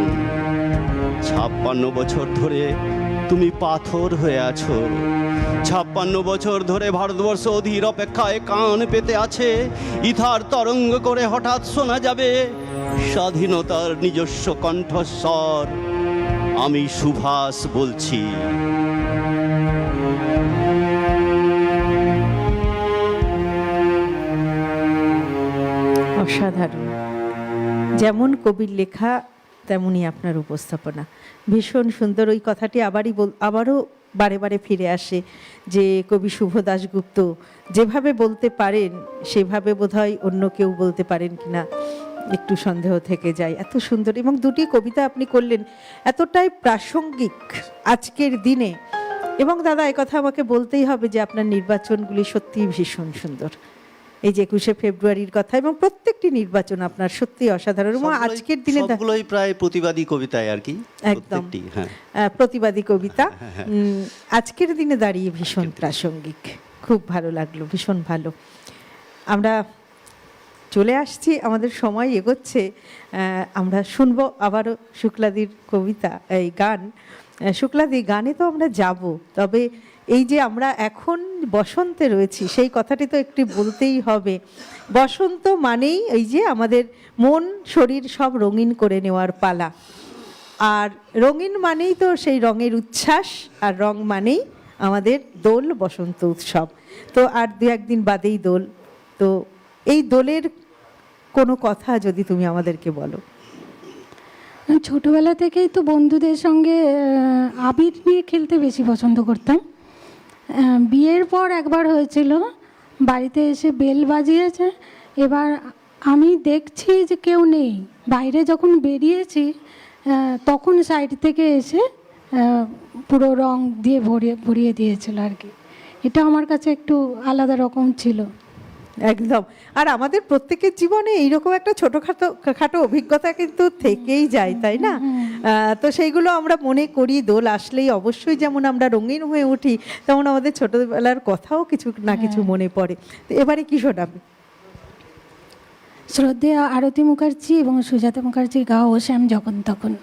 56 বছর ধরে তুমি পাথর হয়ে আছো। 56 বছর ধরে ভারতবর্ষ অধীর অপেক্ষায় কান পেতে আছে। ইথার তরঙ্গ করে হঠাৎ শোনা যাবে স্বাধীনতার নিজস্ব কণ্ঠস্বর, আমি সুভাষ বলছি।
অসাধারণ, যেমন কবির লেখা তেমনই আপনার উপস্থাপনা, ভীষণ সুন্দর। ওই কথাটি আবারও বারে বারে ফিরে আসে যে কবি শুভ দাশগুপ্ত যেভাবে বলতে পারেন সেভাবে বোধহয় অন্য কেউ বলতে পারেন কিনা একটু সন্দেহ থেকে যায়। এত সুন্দর, এবং দুটি কবিতা আপনি করলেন এতটাই প্রাসঙ্গিক আজকের দিনে। এবং দাদা, কথা আমাকে বলতেই হবে যে আপনার নির্বাচনগুলি সত্যিই ভীষণ সুন্দর। এই যে 21শে ফেব্রুয়ারির কথা এবং প্রত্যেকটি নির্বাচন আপনার সত্যি অসাধারণ। এবং আজকের দিনে
সবগুলোই প্রায় প্রতিবাদী কবিতায় আর কি,
একদম প্রতিবাদী কবিতা। আজকের দিনে দাঁড়িয়ে ভীষণ প্রাসঙ্গিক, খুব ভালো লাগলো, ভীষণ ভালো। আমরা চলে আসছি, আমাদের সময় এগোচ্ছে। আমরা শুনবো আবারও শুক্লাদির কবিতা, এই গান। শুক্লাদি, গানে তো আমরা যাব, তবে এই যে আমরা এখন বসন্তে রয়েছি সেই কথাটি তো একটু বলতেই হবে। বসন্ত মানেই এই যে আমাদের মন শরীর সব রঙিন করে নেওয়ার পালা, আর রঙিন মানেই তো সেই রঙের উচ্ছ্বাস, আর রং মানেই আমাদের দোল, বসন্ত উৎসব। তো আর দু একদিন বাদেই দোল। তো এই দোলের কোনো কথা যদি তুমি আমাদেরকে বলো।
ছোটবেলা থেকেই তো বন্ধুদের সঙ্গে আবির নিয়ে খেলতে বেশি পছন্দ করতাম। বিয়ের পর একবার হয়েছিল, বাড়িতে এসে বেল বাজিয়েছে, এবার আমি দেখছি যে কেউ নেই, বাইরে যখন বেরিয়েছি তখন সাইড থেকে এসে পুরো রং দিয়ে ভরিয়ে দিয়েছিল আর কি। এটা আমার কাছে একটু আলাদা রকম ছিল।
একদম। আর আমাদের প্রত্যেকের জীবনে এইরকম একটা ছোটোখাটো অভিজ্ঞতা কিন্তু থেকেই যায়, তাই না? তো সেইগুলো আমরা মনে করি, দোল আসলেই অবশ্যই যেমন আমরা রঙিন হয়ে উঠি, তেমন আমাদের ছোটবেলার কথাও কিছু না কিছু মনে পড়ে। তো এবারে কি শোনাবে?
শ্রদ্ধেয় আরতি মুখার্জি এবং সুজাতা মুখার্জির গাওয়া ও শ্যাম যখন তখন।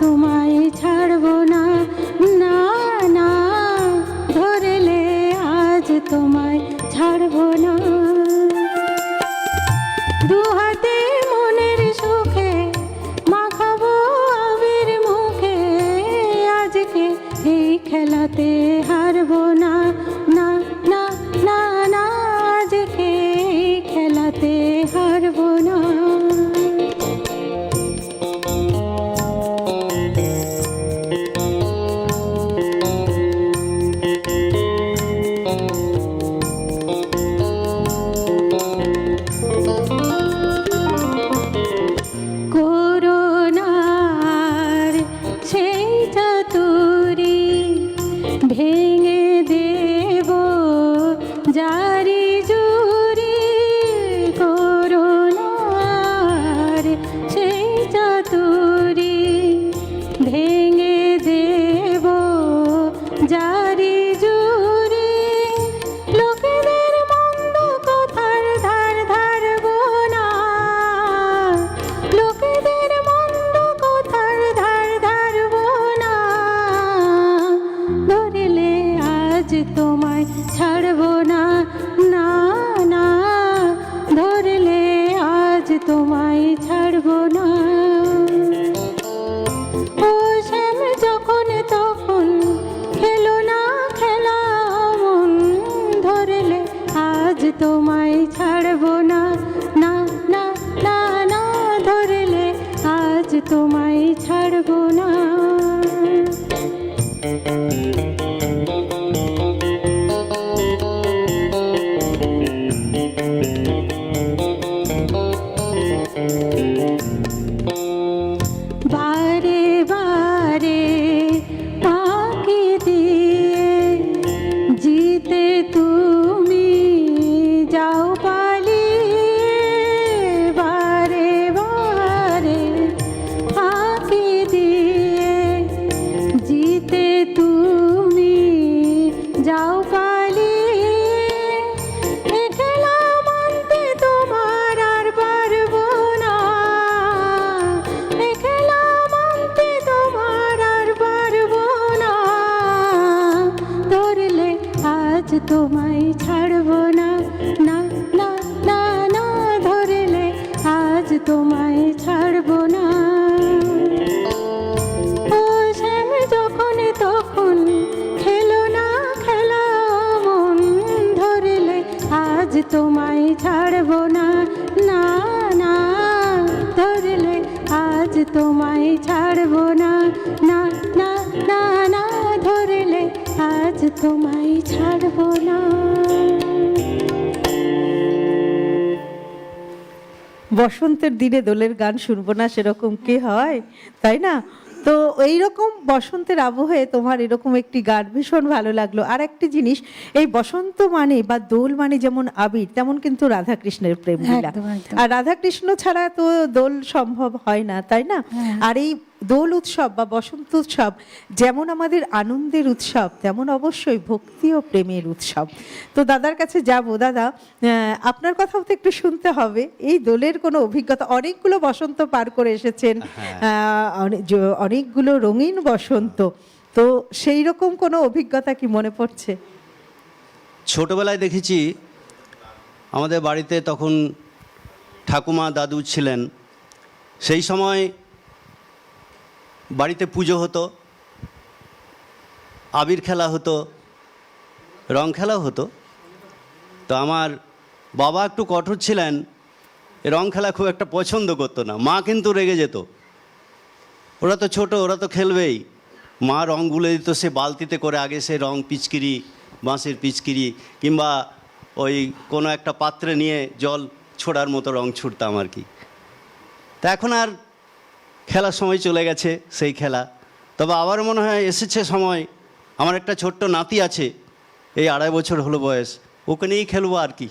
তোমায় ছাড়বো না, না না, ধরলে আজ তোমায় ছাড়বো না। দু হাতে মনের সুখে মাখাবো আবির মুখে, আজকে এই খেলাতে হারবো না, না না না না, আজকে এই খেলাতে হারবো না। ভেঙে দেব জারি জুরি, করুণার সেই চাতুরি, ভেঙে দেব জারি জুরি, লোকেদের মন্দ কথার ধার ধারবো না, লোকেদের মন্দ কথার ধার ধারবো না, ধরলে আজ তোমায় ছাড়বো না, না না, ধরলে আজ তোমায় ছাড়বো না। ও শ্যাম যখন তখন খেলো না খেলা মন, ধরলে আজ তোমায় ছাড়বো না, না না না না, ধরলে আজ তোমায় ছাড়বো না। বারে বারে পাকি দিয়ে জিতে তুমি যাও পালিয়ে, বারে বারে পাকি দিয়ে জিতে তুমি যাও পালিয়ে, এ খেলা মানতে তোমার আর পারবো না, এ খেলা মানতে তোমার আর পারবো না, ধরলে আজ তোমায় ছাড়বো না, না না না না, ধরলে আজ তোমায় ছাড়বো না। ও শ্যাম যখন তখন খেলো না খেলা মন, ধরলে আজ তোমায় ছাড়বো না, না না, ধরলে আজ তোমায় ছাড়বো না, না না না না ধরলে আজ তোমায় ছাড়বো না।
বসন্তের দিনে দোলের গান শুনবো না সেরকম কি হয়, তাই না? তো এইরকম বসন্তের আবহে তোমার এরকম একটি গান ভীষণ ভালো লাগলো। আর একটি জিনিস, এই বসন্ত মানে বা দোল মানে যেমন আবির, তেমন কিন্তু রাধাকৃষ্ণের প্রেম লীলা।
একদম, একদম।
আর রাধাকৃষ্ণ ছাড়া তো দোল সম্ভব হয় না, তাই না? আর এই দোল উৎসব বা বসন্ত উৎসব যেমন আমাদের আনন্দের উৎসব, তেমন অবশ্যই ভক্তি ও প্রেমের উৎসব। তো দাদার কাছে যাব। দাদা, আপনার কথাও তো একটু শুনতে হবে। এই দোলের কোনো অভিজ্ঞতা, অনেকগুলো বসন্ত পার করে এসেছেন, অনেকগুলো রঙিন বসন্ত, তো সেই রকম কোনো অভিজ্ঞতা কি মনে পড়ছে?
ছোটবেলায় দেখেছি আমাদের বাড়িতে তখন ঠাকুমা দাদু ছিলেন, সেই সময় বাড়িতে পুজো হতো, আবির খেলা হতো, রং খেলা হতো। তো আমার বাবা একটু কঠোর ছিলেন, রং খেলা খুব একটা পছন্দ করতো না। মা কিন্তু রেগে যেত, ওরা তো ছোট, ওরা তো খেলবেই। মা রং গুলে দিত, সে বালতিতে করে আগে সে রং পিচকিরি, বাঁশের পিচকিরি কিংবা ওই কোনো একটা পাত্রে নিয়ে জল ছোড়ার মতো রং ছুটতাম আর কি। তা এখন আর খেলার সময় চলে গেছে সেই খেলা। তবে আবার মনে হয় এসেছে সময়, আমার একটা ছোট্ট নাতি আছে, এই 2.5 বছর হলো বয়স, ওকে নিয়েই খেলবো আর কি।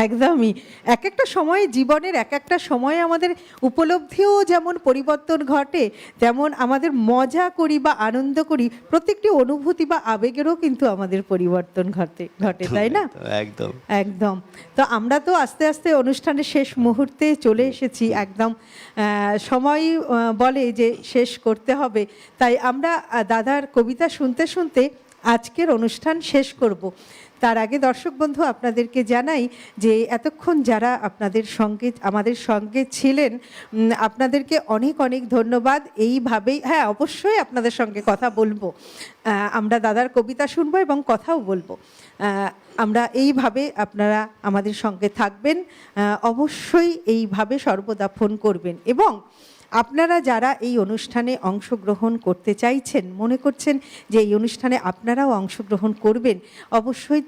একদমই। এক একটা সময়ে, জীবনের এক একটা সময়ে আমাদের উপলব্ধিও যেমন পরিবর্তন ঘটে, তেমন আমাদের মজা করি বা আনন্দ করি, প্রত্যেকটি অনুভূতি বা আবেগেরও কিন্তু আমাদের পরিবর্তন ঘটে, তাই না?
একদম
একদম। তো আমরা তো আস্তে আস্তে অনুষ্ঠানের শেষ মুহূর্তে চলে এসেছি, একদম সময় বলে যে শেষ করতে হবে, তাই আমরা দাদার কবিতা শুনতে শুনতে আজকের অনুষ্ঠান শেষ করব। তার আগে দর্শক বন্ধু আপনাদেরকে জানাই যে এতক্ষণ যারা আমাদের সঙ্গে ছিলেন, আপনাদেরকে অনেক অনেক ধন্যবাদ। এইভাবেই, হ্যাঁ অবশ্যই আপনাদের সঙ্গে কথা বলবো, আমরা দাদার কবিতা শুনবো এবং কথাও বলবো। আমরা এইভাবে, আপনারা আমাদের সঙ্গে থাকবেন, অবশ্যই এইভাবে সর্বদা ফোন করবেন। এবং আপনারা যারা এই অনুষ্ঠানে অংশগ্রহণ করতে চাইছেন, মনে করছেন যে এই অনুষ্ঠানে আপনারাও অংশগ্রহণ করবেন, অবশ্যই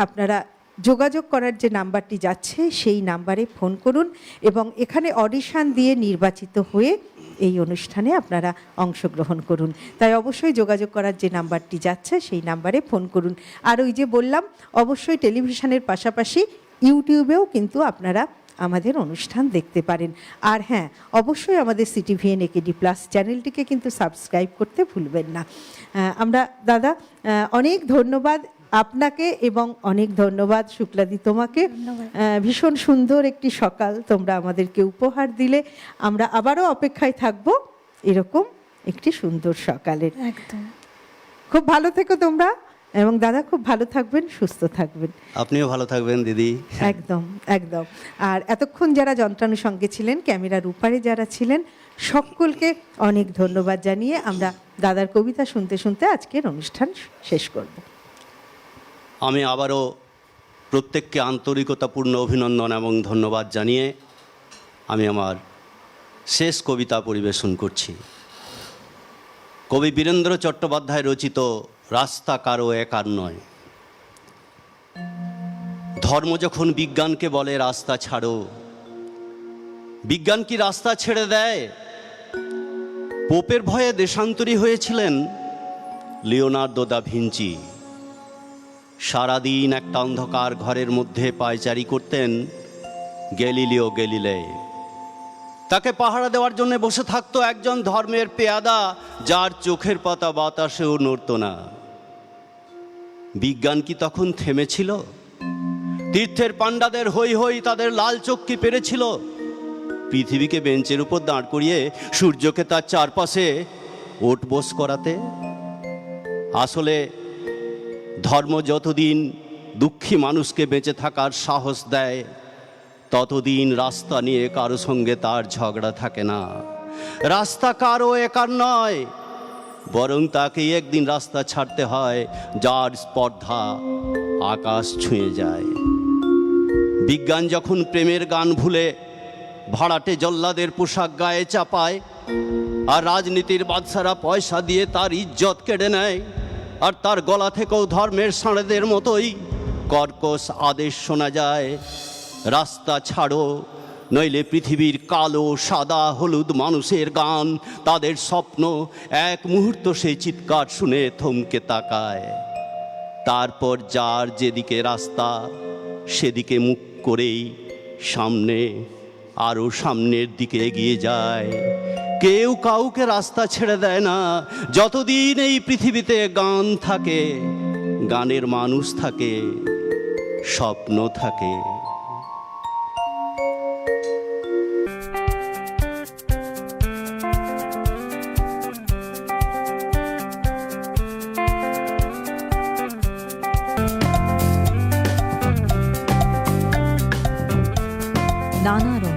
আপনারা যোগাযোগ করার যে নাম্বারটি যাচ্ছে সেই নাম্বারে ফোন করুন এবং এখানে অডিশন দিয়ে নির্বাচিত হয়ে এই অনুষ্ঠানে আপনারা অংশগ্রহণ করুন। তাই অবশ্যই যোগাযোগ করার যে নাম্বারটি যাচ্ছে সেই নাম্বারে ফোন করুন। আর ওই যে বললাম, অবশ্যই টেলিভিশনের পাশাপাশি ইউটিউবেও কিন্তু আপনারা আমাদের অনুষ্ঠান দেখতে পারেন। আর হ্যাঁ, অবশ্যই আমাদের সিটিভিএন একেডি প্লাস চ্যানেলটিকে কিন্তু সাবস্ক্রাইব করতে ভুলবেন না। আমরা দাদা অনেক ধন্যবাদ আপনাকে এবং অনেক ধন্যবাদ শুক্লাদি তোমাকে। ভীষণ সুন্দর একটি সকাল তোমরা আমাদেরকে উপহার দিলে। আমরা আবারও অপেক্ষায় থাকবো এরকম একটি সুন্দর সকালের।
একদম।
খুব ভালো থেকো তোমরা, এবং দাদা খুব ভালো থাকবেন, সুস্থ থাকবেন।
আপনিও ভালো থাকবেন দিদি।
একদম একদম। আর এতক্ষণ যারা যন্ত্রাণুর সঙ্গে ছিলেন, ক্যামেরার উপারে যারা ছিলেন, সকলকে অনেক ধন্যবাদ জানিয়ে আমরা দাদার কবিতা শুনতে শুনতে আজকের অনুষ্ঠান শেষ করব।
আমি আবারও প্রত্যেককে আন্তরিকতাপূর্ণ অভিনন্দন এবং ধন্যবাদ জানিয়ে আমি আমার শেষ কবিতা পরিবেশন করছি। কবি বীরেন্দ্র চট্টোপাধ্যায় রচিত রাস্তা কারো একার নয়। ধর্ম যখন বিজ্ঞানকে বলে রাস্তা ছাড়ো, বিজ্ঞান কি রাস্তা ছেড়ে দেয়? পোপের ভয়ে দেশান্তরী হয়েছিলেন লিওনার্দো দা ভিঞ্চি। সারাদিন একটা অন্ধকার ঘরের মধ্যে পায়চারি করতেন গ্যালিলিও গ্যালিলে। তাকে পাহারা দেওয়ার জন্য বসে থাকতো একজন ধর্মের পেয়াদা, যার চোখের পাতা বাতাসেও নড়ত না। বিজ্ঞান কি তখন থেমেছিল? তীর্থের পাণ্ডাদের হই হই তাদের লাল চোখ কি পেরেছিল পৃথিবীকে বেঞ্চের উপর দাঁড় করিয়ে সূর্যকে তার চারপাশে ওঠ বস করাতে? আসলে ধর্ম যতদিন দুঃখী মানুষকে বেঁচে থাকার সাহস দেয়, ততদিন রাস্তা নিয়ে কারো সঙ্গে তার ঝগড়া থাকে না। রাস্তা কারো একার নয়, বরং তাকেই একদিন রাস্তা ছাড়তে হয় যার স্পর্ধা আকাশ ছুঁয়ে যায়। বিজ্ঞান যখন প্রেমের গান ভুলে ভাড়াটে জল্লাদের পোশাক গায়ে চাপায়, আর রাজনীতির বাদশারা পয়সা দিয়ে তার ইজ্জত কেড়ে নেয়। আর তার গলা থেকেও ধর্মের ষাঁড়েদের মতোই কর্কশ আদেশ শোনা যায়, রাস্তা ছাড়ো, নইলে পৃথিবীর কালো সাদা হলুদ মানুষের গান, তাদের স্বপ্ন। এক মুহূর্ত সেই চিৎকার শুনে থমকে তাকায়। তারপর যার যেদিকে রাস্তা সেদিকে মুখ করেই সামনে, আরও সামনের দিকে এগিয়ে যায়। কেউ কাউকে রাস্তা ছেড়ে দেয় না। যতদিন এই পৃথিবীতে গান থাকে, গানের মানুষ থাকে, স্বপ্ন থাকে।
নানা রঙের